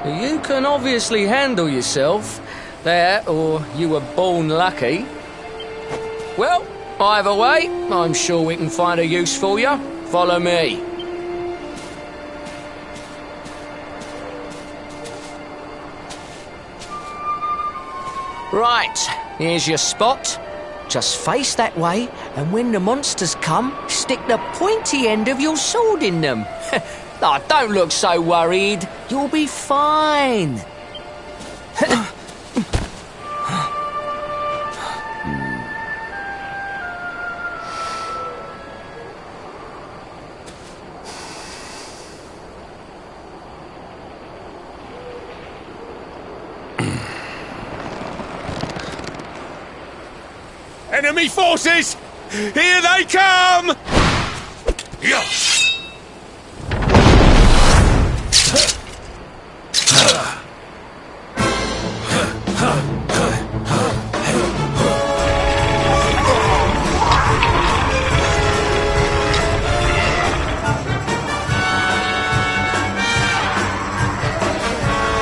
You can obviously handle yourself. That, or you were born lucky. Well, either way, I'm sure we can find a use for you. Follow me. Right, here's your spot. Just face that way, and when the monsters come, stick the pointy end of your sword in them. Oh, don't look so worried. You'll be fine. Enemy forces! Here they come! Yes!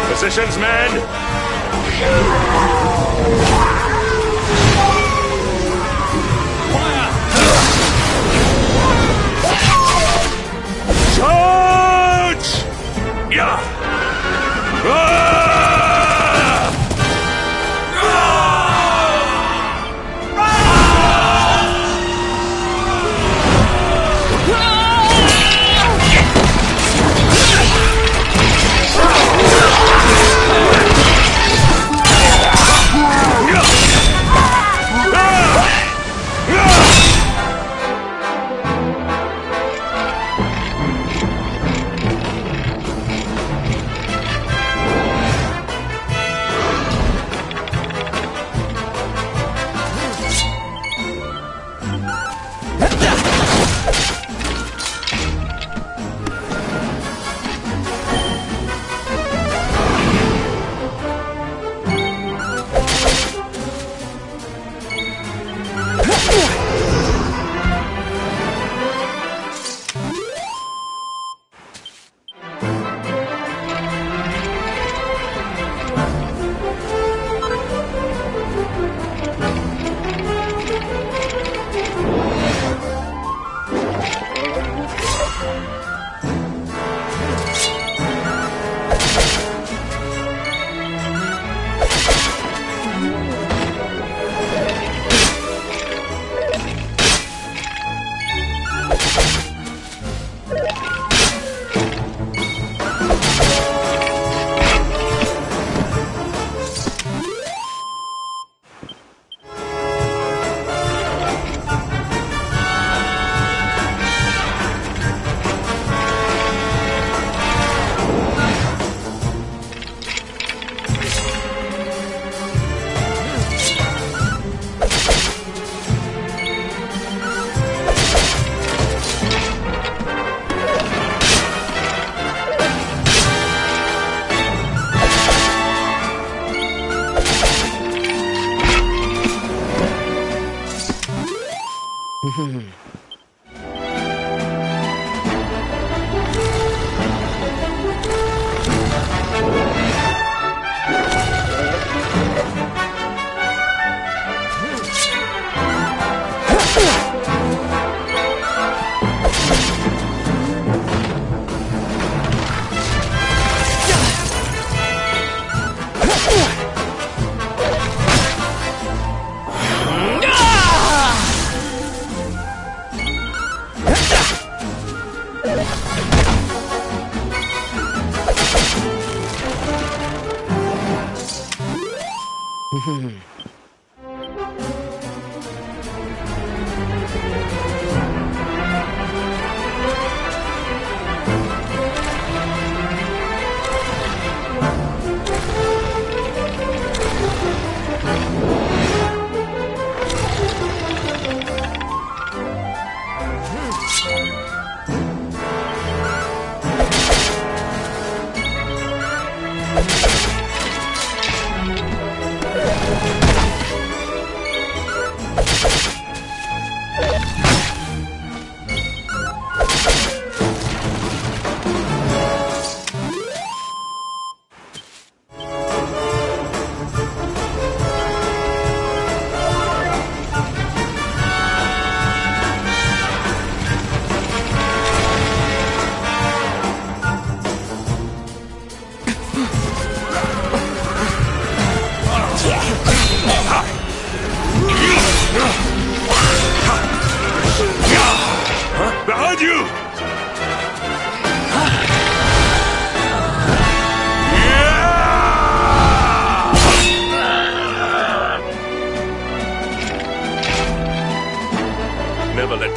Positions, men! Charge! Yeah!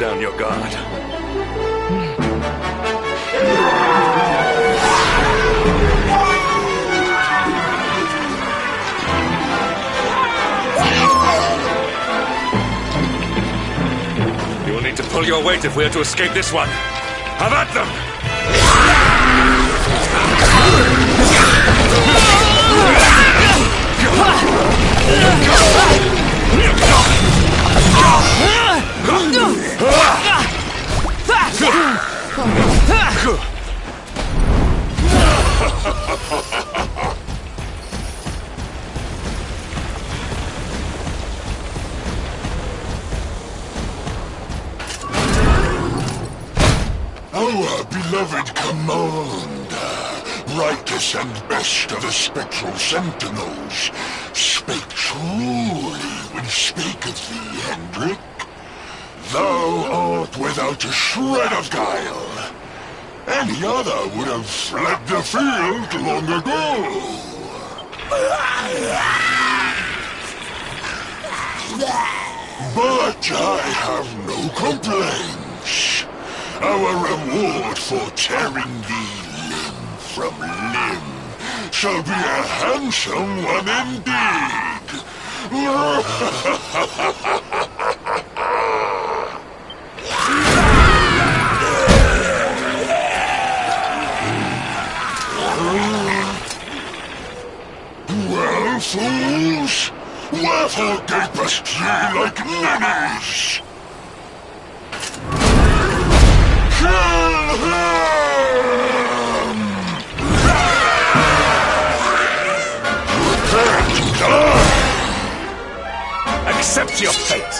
down your guard. You will need to pull your weight if we are to escape this one. Have at them! Our beloved commander, brightest and best of the spectral sentinels, spake truly when spaketh thee, Hendrik. Thou art without a shred of guile. Any other would have fled the field long ago. But I have no complaints. Our reward for tearing thee limb from limb shall be a handsome one indeed. Well, fools, wherefore gapest ye like ninnies? Kill him! Prepare to die! Accept your fate!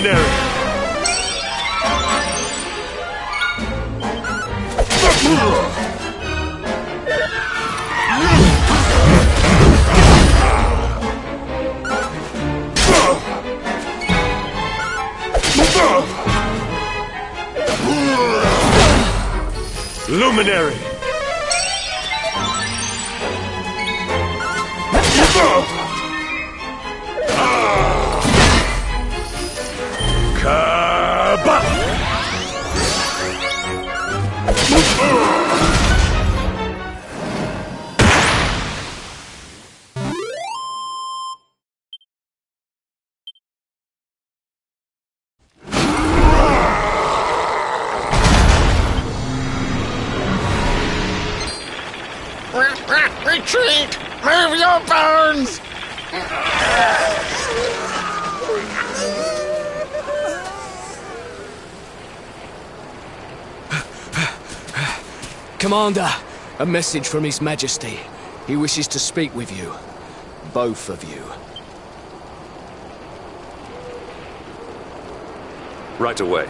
Luminary! Luminary! Kaba! Retreat! Move your bones! Commander, a message from His Majesty. He wishes to speak with you. Both of you. Right away.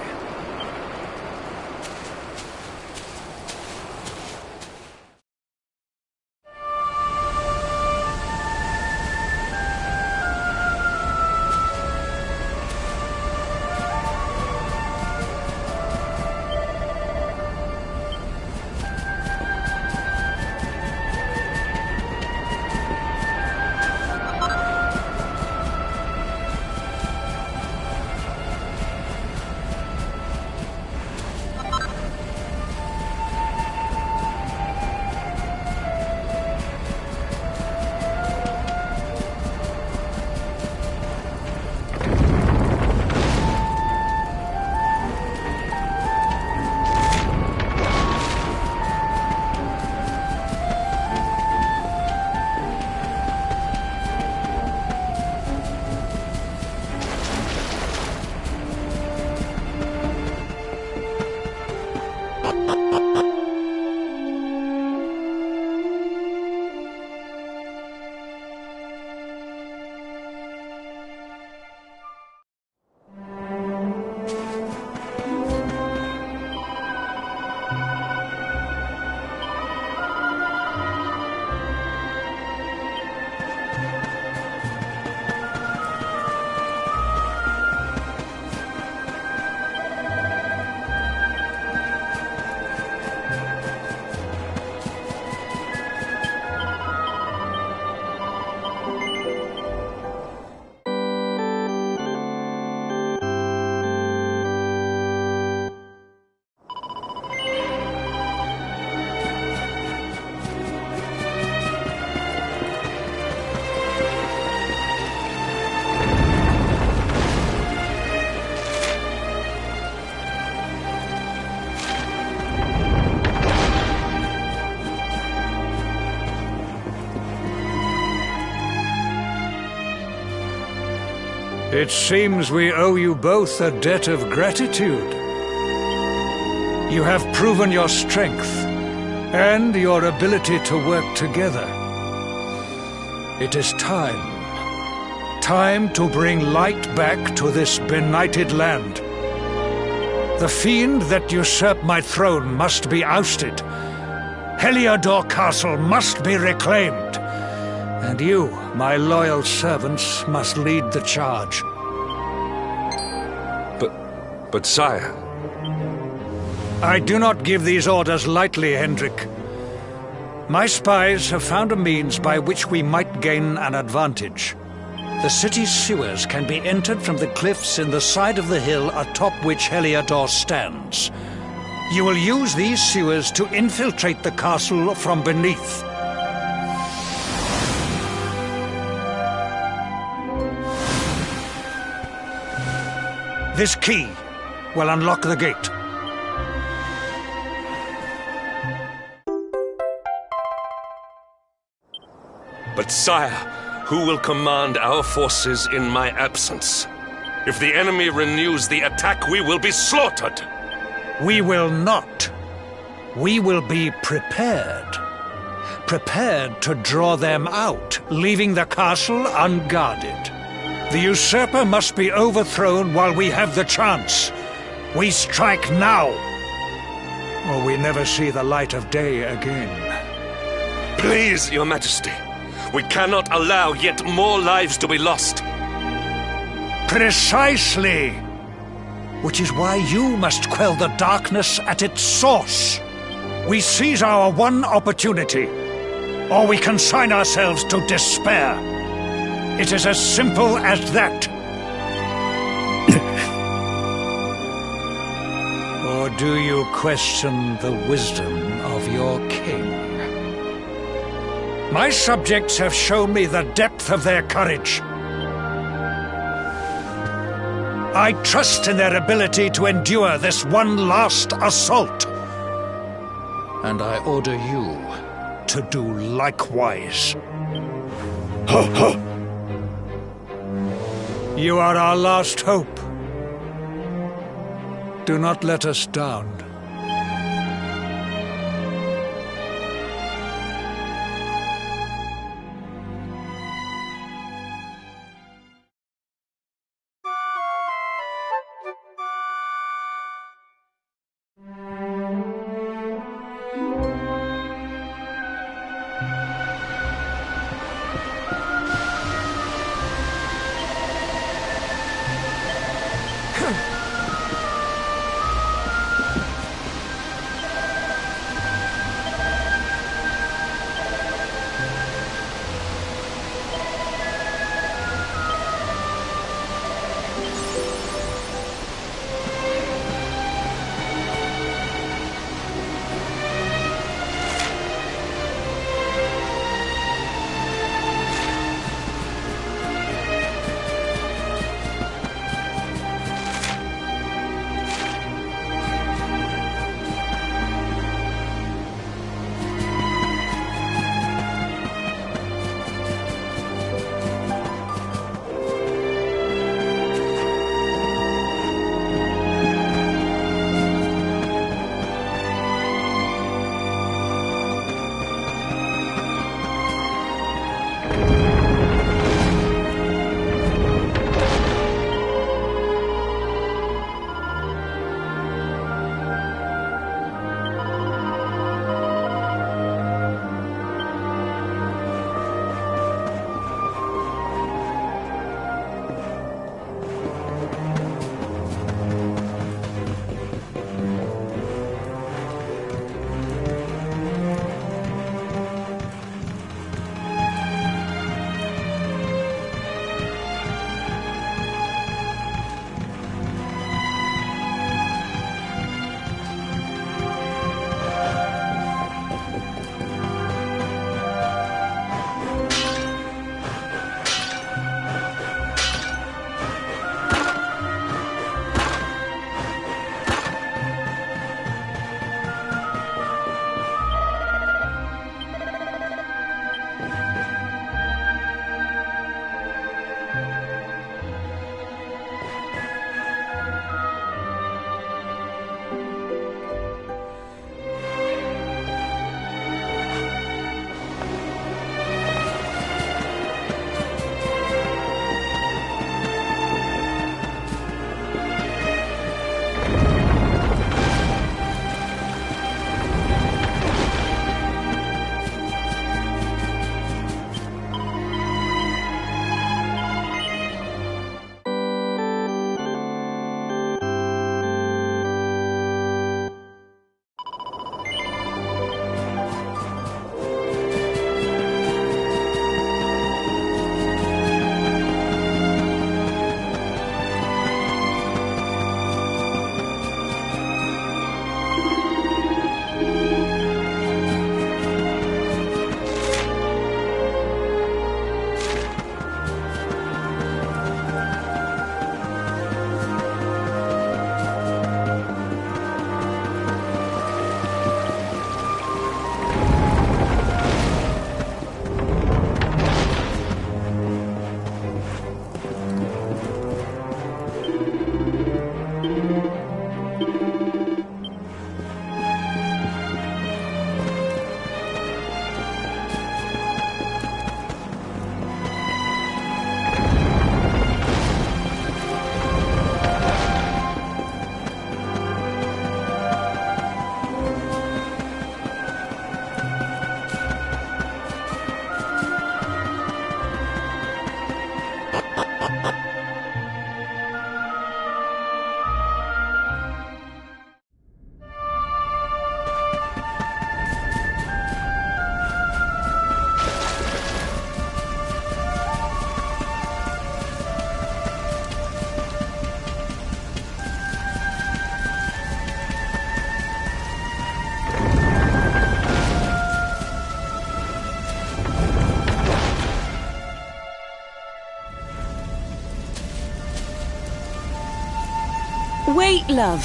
It seems we owe you both a debt of gratitude. You have proven your strength and your ability to work together. It is time. Time to bring light back to this benighted land. The fiend that usurped my throne must be ousted. Heliodor Castle must be reclaimed. And you, my loyal servants, must lead the charge. But sire... I do not give these orders lightly, Hendrik. My spies have found a means by which we might gain an advantage. The city's sewers can be entered from the cliffs in the side of the hill atop which Heliodor stands. You will use these sewers to infiltrate the castle from beneath. This key will unlock the gate. But sire, who will command our forces in my absence? If the enemy renews the attack, we will be slaughtered! We will not. We will be prepared. Prepared to draw them out, leaving the castle unguarded. The usurper must be overthrown while we have the chance. We strike now, or we never see the light of day again. Please, Your Majesty. We cannot allow yet more lives to be lost. Precisely! Which is why you must quell the darkness at its source. We seize our one opportunity, or we consign ourselves to despair. It is as simple as that. Or do you question the wisdom of your king? My subjects have shown me the depth of their courage. I trust in their ability to endure this one last assault. And I order you to do likewise. You are our last hope. Do not let us down. sweet love.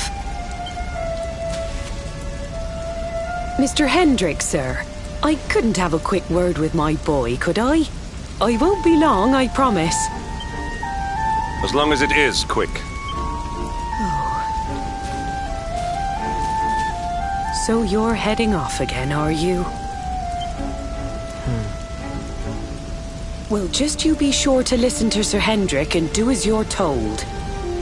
Mr. Hendrick, sir. I couldn't have a quick word with my boy, could I? I won't be long, I promise. As long as it is quick. So you're heading off again, are you? Well, just you be sure to listen to Sir Hendrick and do as you're told.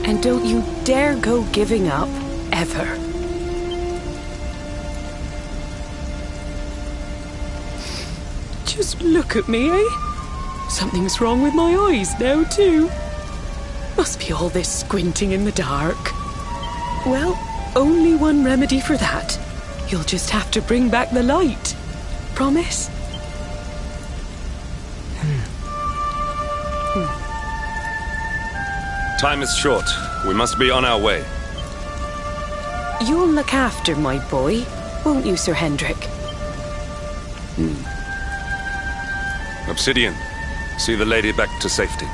And don't you dare go giving up, ever. Just look at me, eh? Something's wrong with my eyes now, too. Must be all this squinting in the dark. Well, only one remedy for that. You'll just have to bring back the light. Promise? Time is short. We must be on our way. You'll look after my boy, won't you, Sir Hendrick? Obsidian, see the lady back to safety.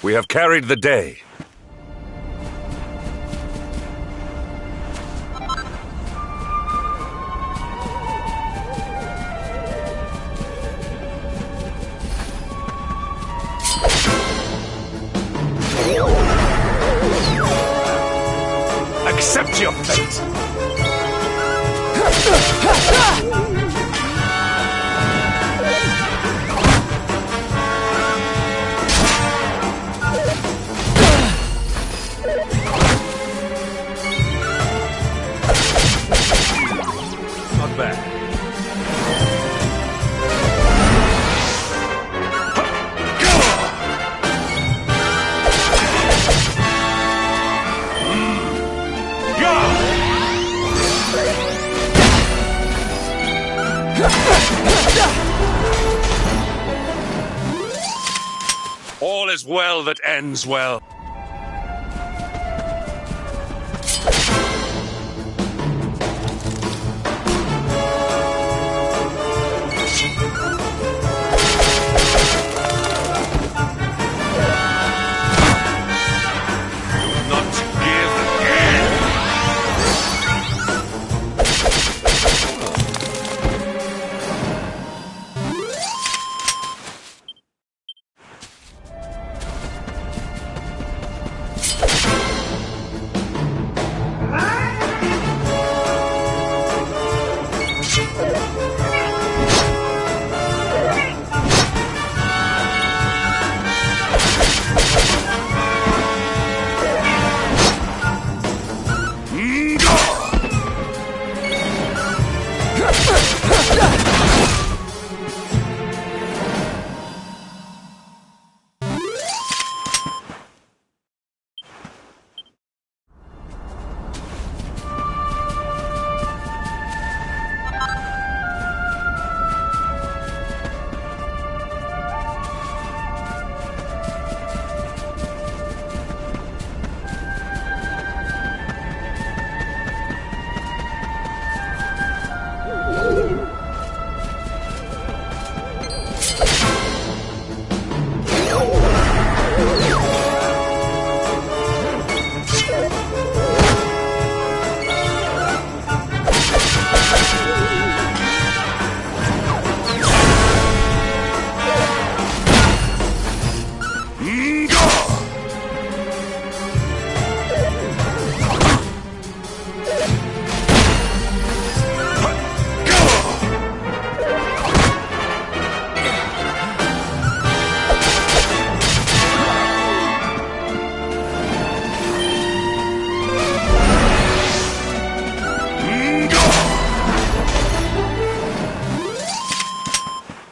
We have carried the day. Accept your fate! Not bad. All is well that ends well.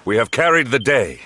We have carried the day.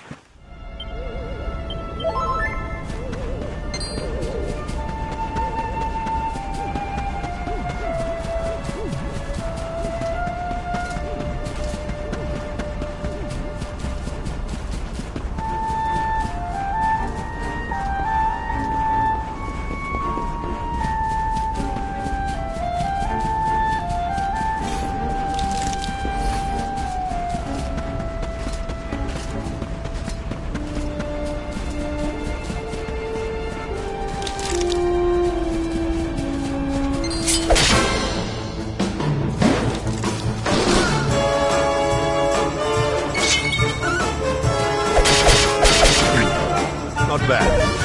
Not bad.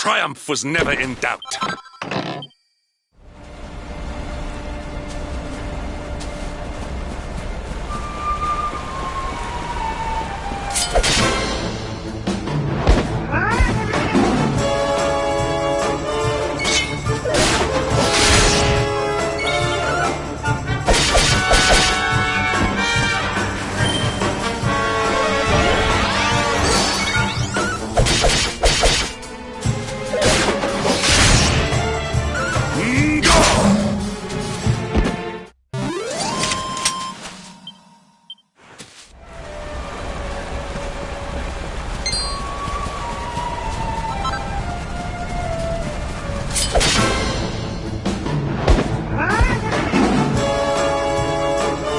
triumph was never in doubt.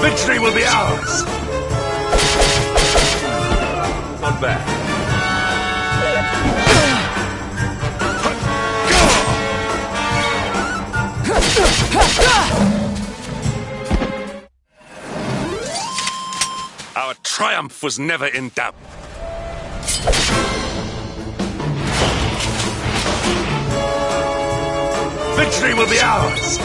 Victory will be ours! Not bad. Our triumph was never in doubt. Victory will be ours!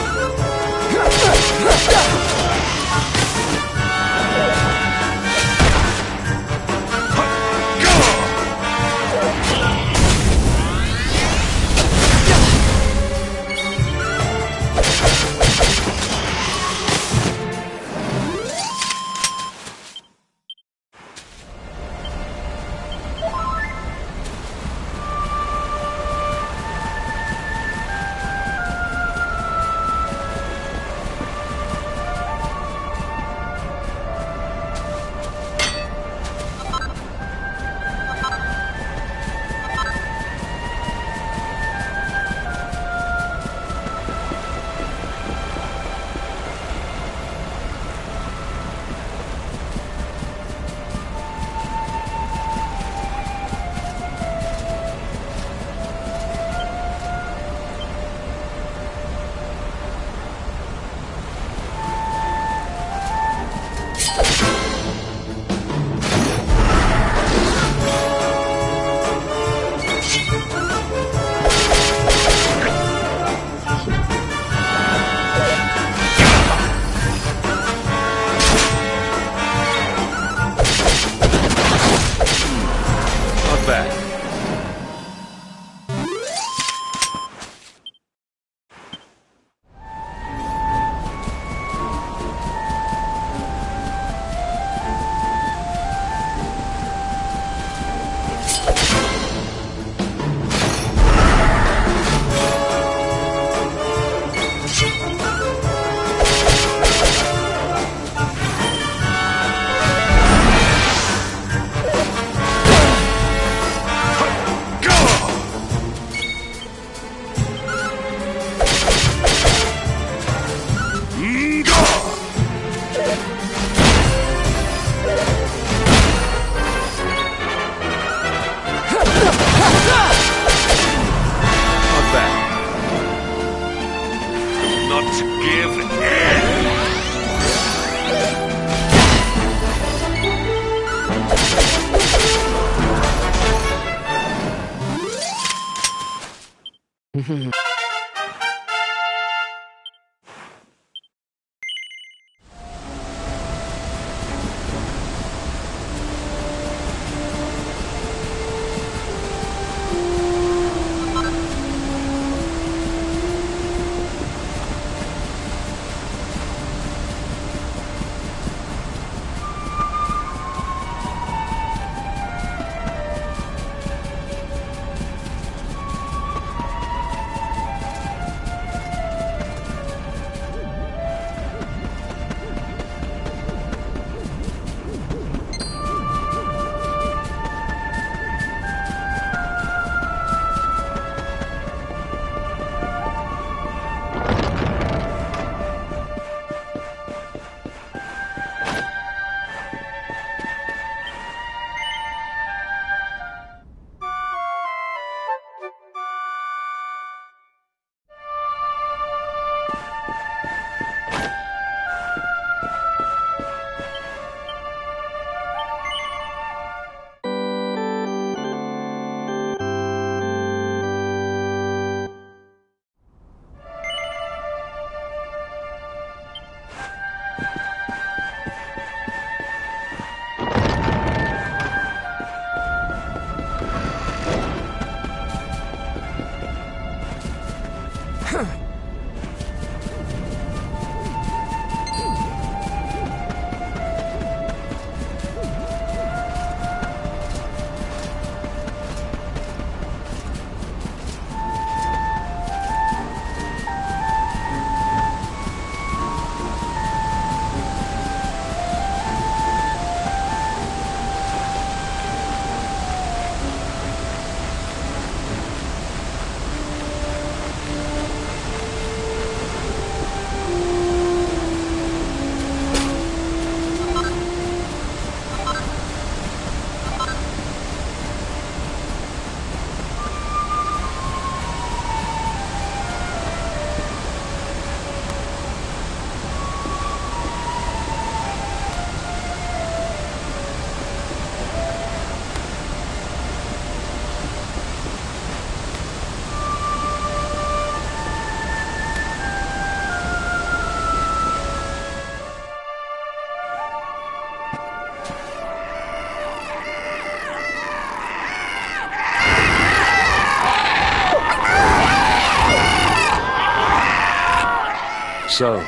So,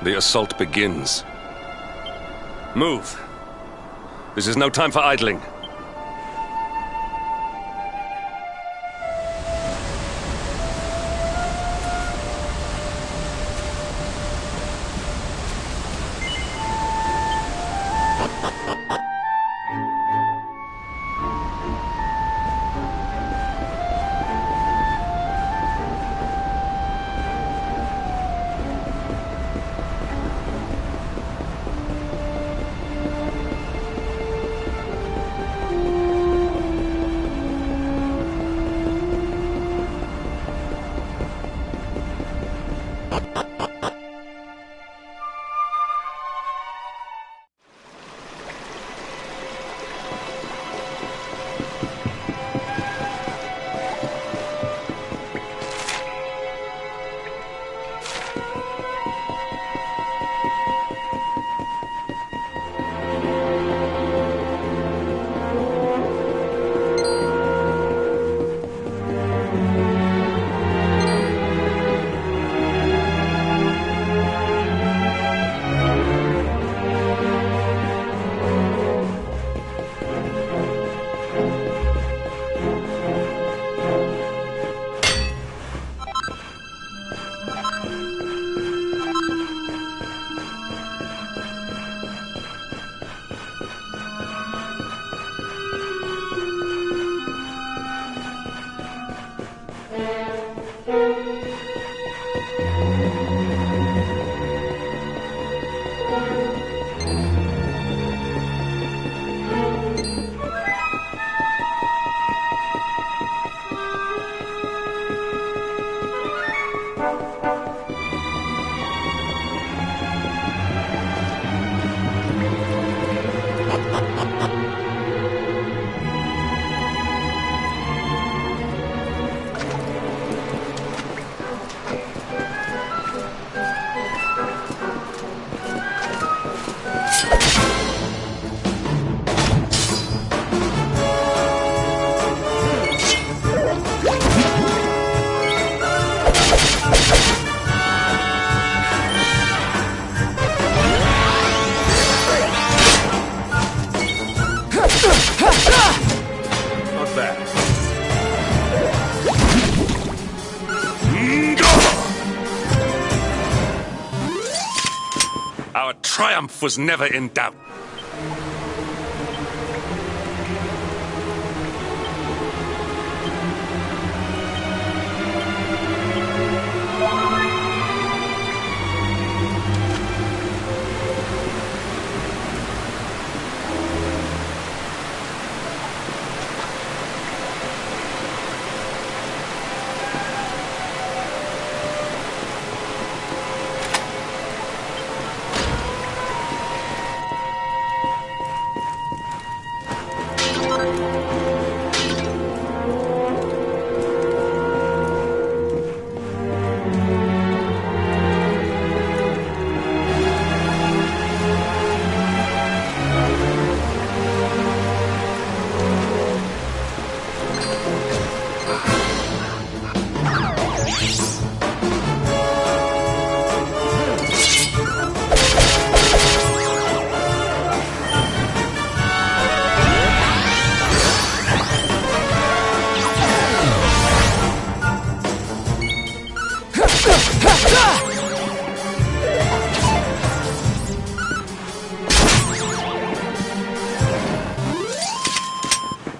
the assault begins. Move. This is no time for idling. Our triumph was never in doubt.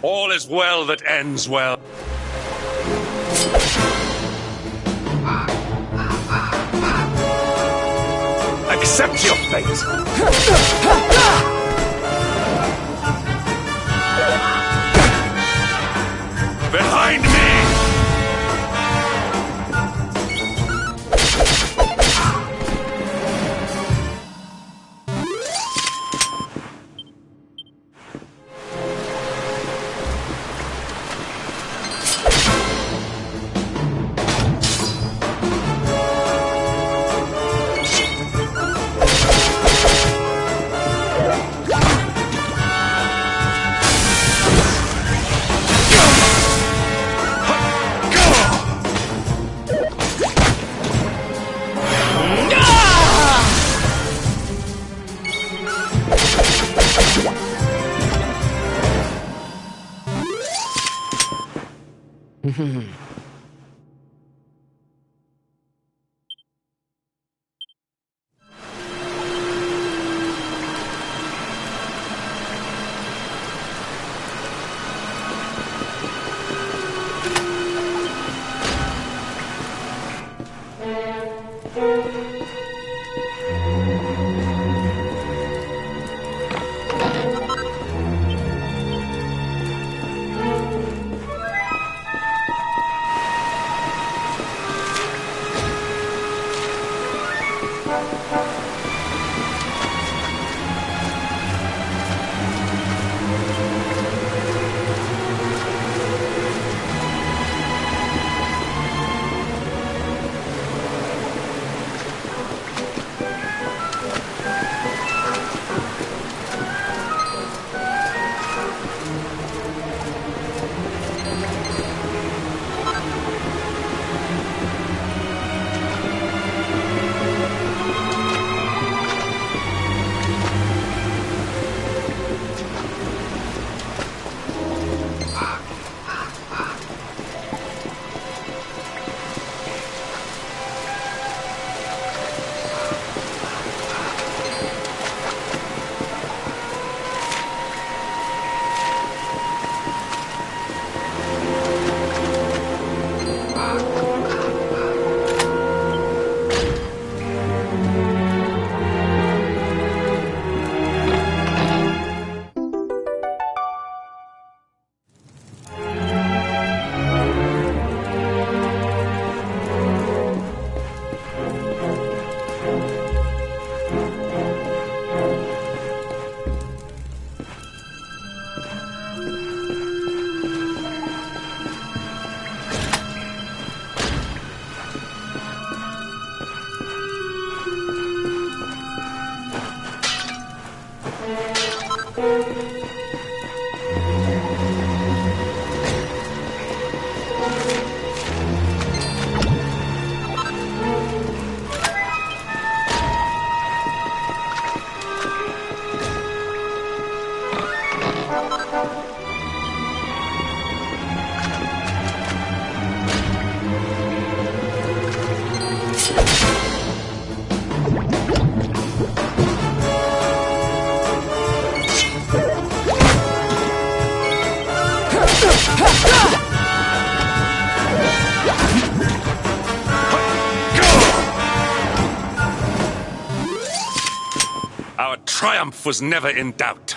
All is well that ends well. Accept your fate! Behind me! Our triumph was never in doubt.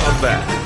Not bad.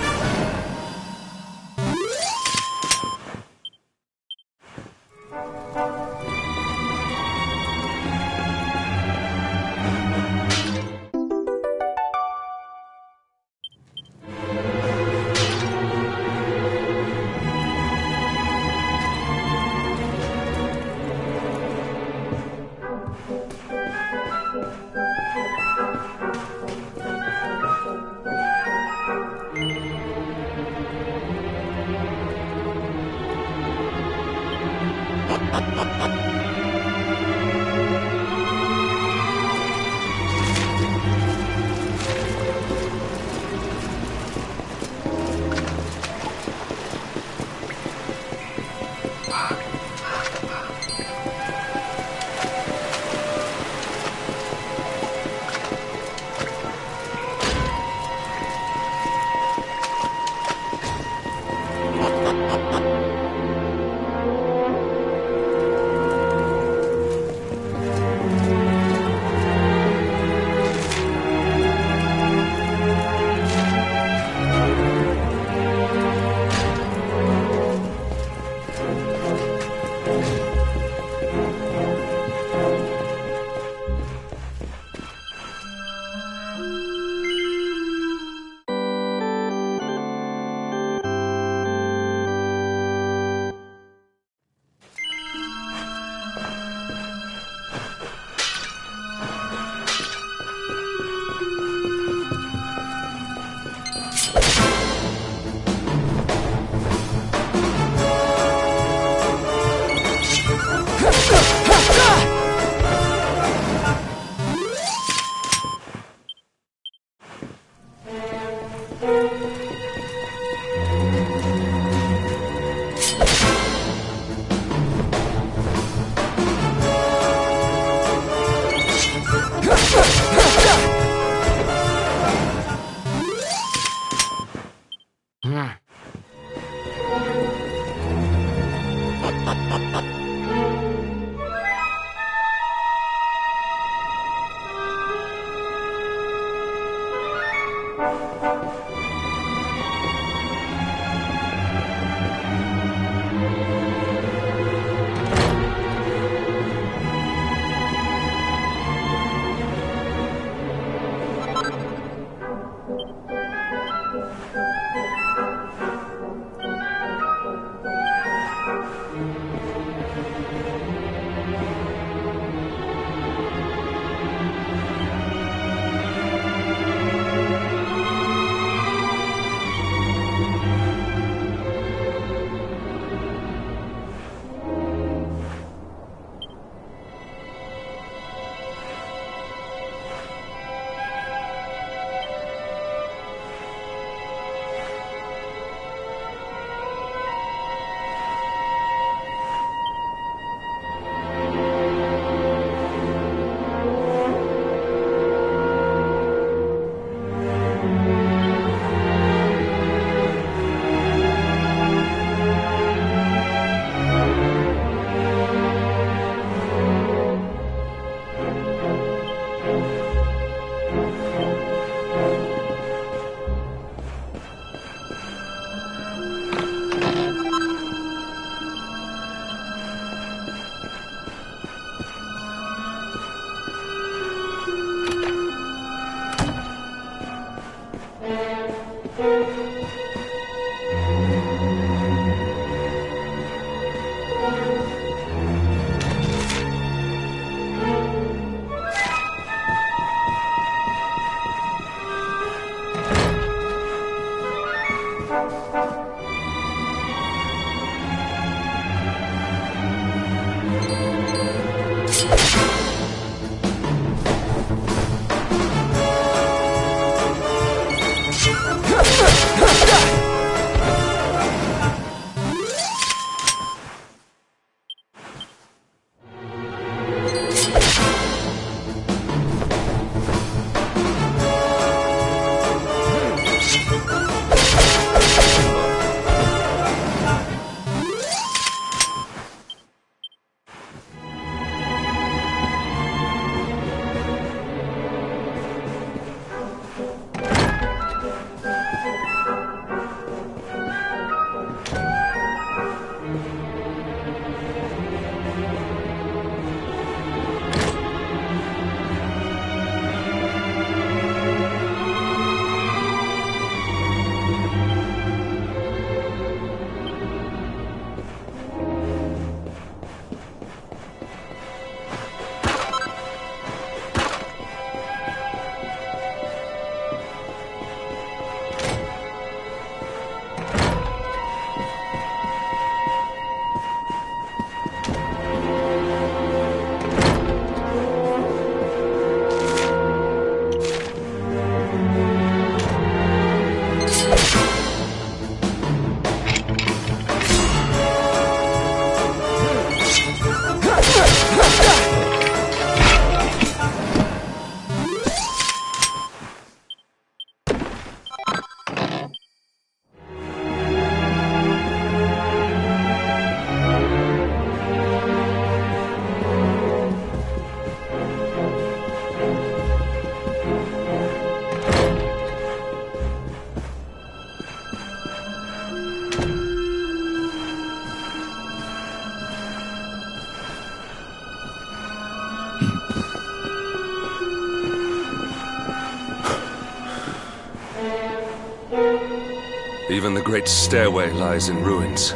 Even the great stairway lies in ruins.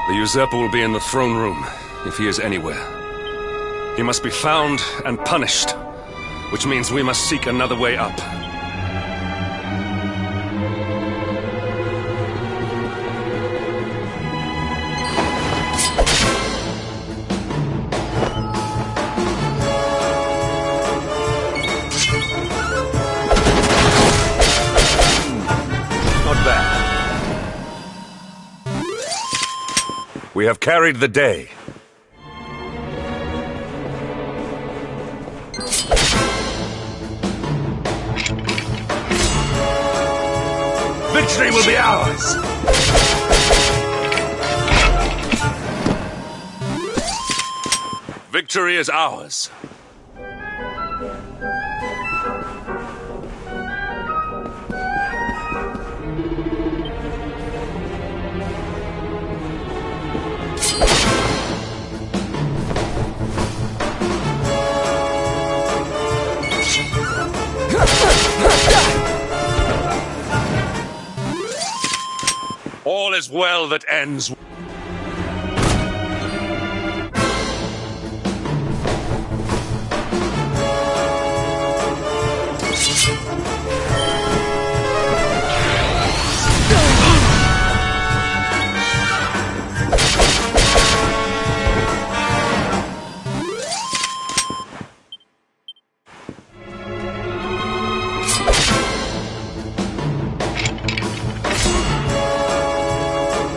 The usurper will be in the throne room, if he is anywhere. He must be found and punished, which means we must seek another way up. We have carried the day. Victory will be ours! Victory is ours. All is well that ends.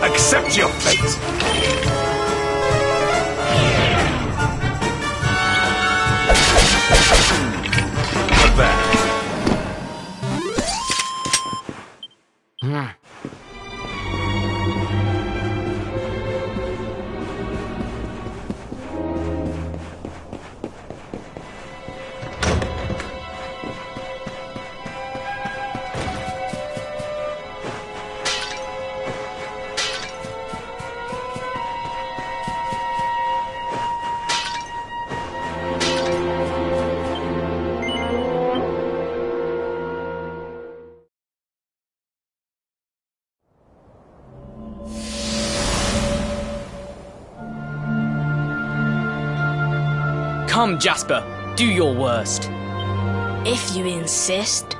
Accept your fate! Not bad. Come, Jasper, do your worst. If you insist.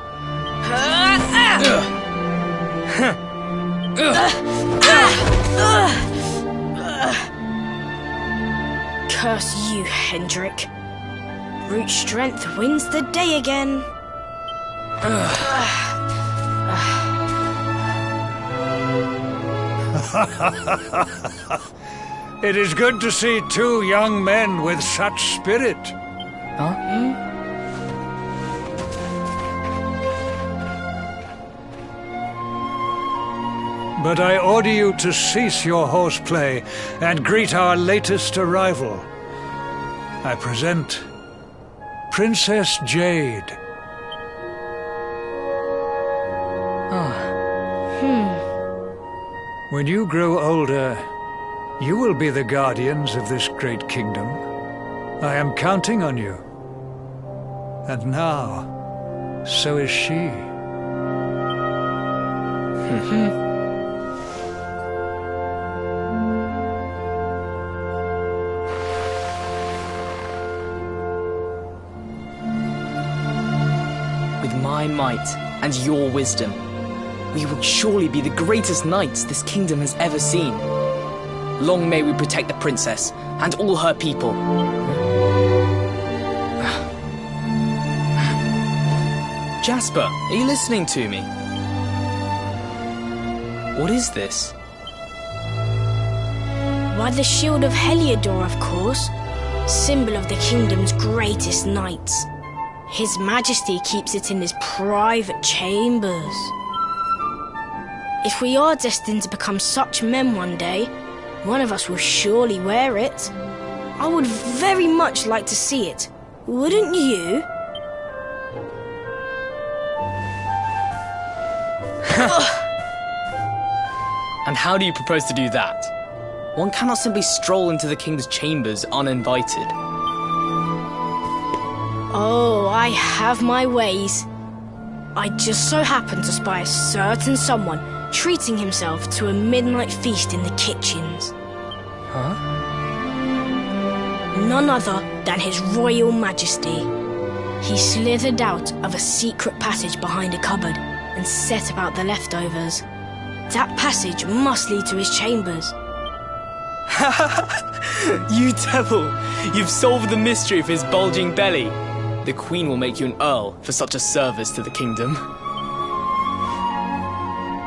Curse you, Hendrik. Brute strength wins the day again. It is good to see two young men with such spirit. Huh? But I order you to cease your horseplay and greet our latest arrival. I present Princess Jade. When you grow older, you will be the guardians of this great kingdom. I am counting on you. And now, so is she. With my might and your wisdom, we will surely be the greatest knights this kingdom has ever seen. Long may we protect the princess and all her people. Jasper, are you listening to me? What is this? Why, the shield of Heliodor, of course. Symbol of the kingdom's greatest knights. His Majesty keeps it in his private chambers. If we are destined to become such men one day, one of us will surely wear it. I would very much like to see it. Wouldn't you? And how do you propose to do that? One cannot simply stroll into the king's chambers uninvited. Oh, I have my ways. I just so happened to spy a certain someone treating himself to a midnight feast in the kitchens. Huh? None other than His Royal Majesty. He slithered out of a secret passage behind a cupboard and set about the leftovers. That passage must lead to his chambers. You devil! You've solved the mystery of his bulging belly. The Queen will make you an Earl for such a service to the kingdom.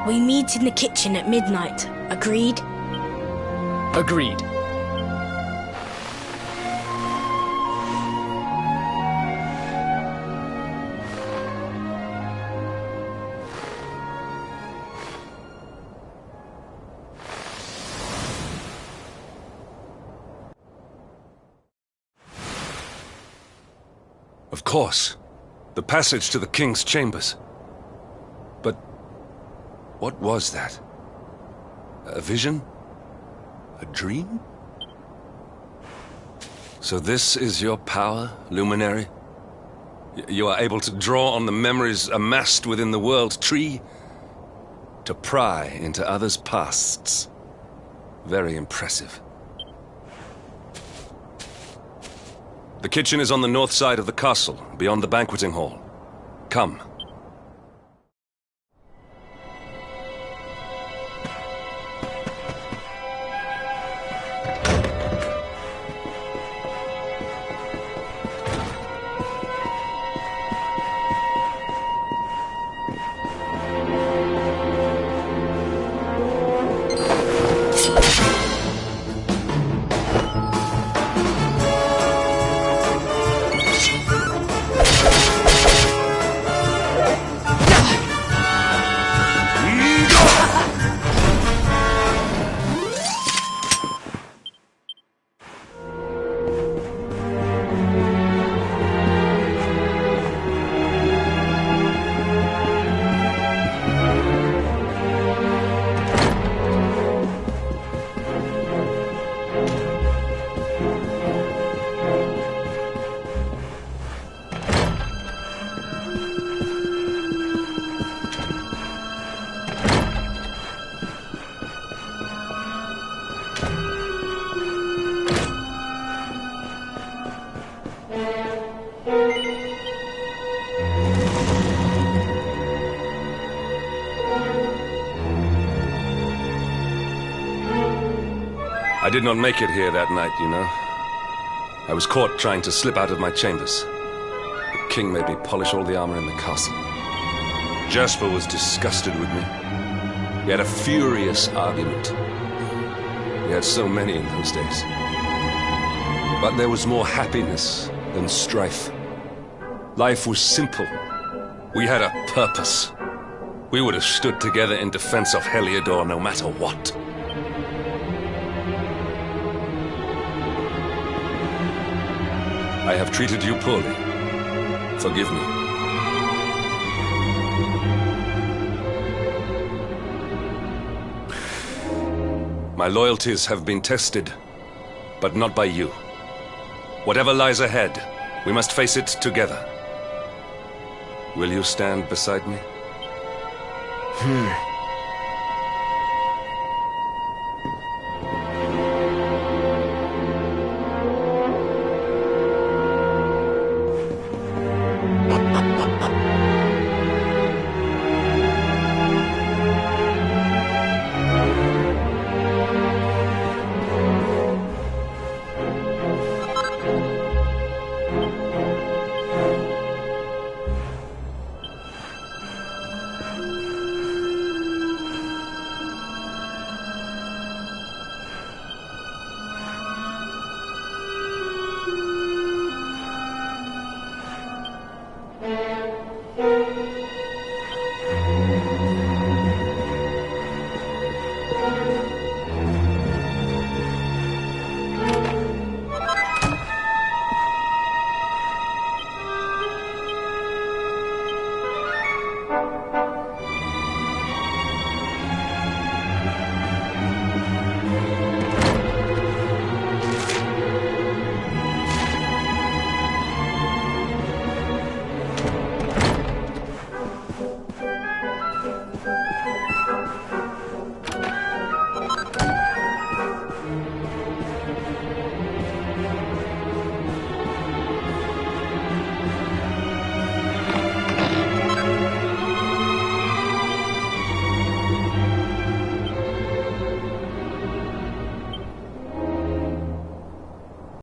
We meet in the kitchen at midnight. Agreed? Agreed. Of course. The passage to the king's chambers. But what was that? A vision? A dream? So this is your power, Luminary? You are able to draw on the memories amassed within the world tree to pry into others' pasts. Very impressive. The kitchen is on the north side of the castle, beyond the banqueting hall. Come. I did not make it here that night, you know. I was caught trying to slip out of my chambers. The king made me polish all the armor in the castle. Jasper was disgusted with me. We had a furious argument. We had so many in those days. But there was more happiness than strife. Life was simple. We had a purpose. We would have stood together in defense of Heliodor no matter what. I have treated you poorly. Forgive me. My loyalties have been tested, but not by you. Whatever lies ahead, we must face it together. Will you stand beside me?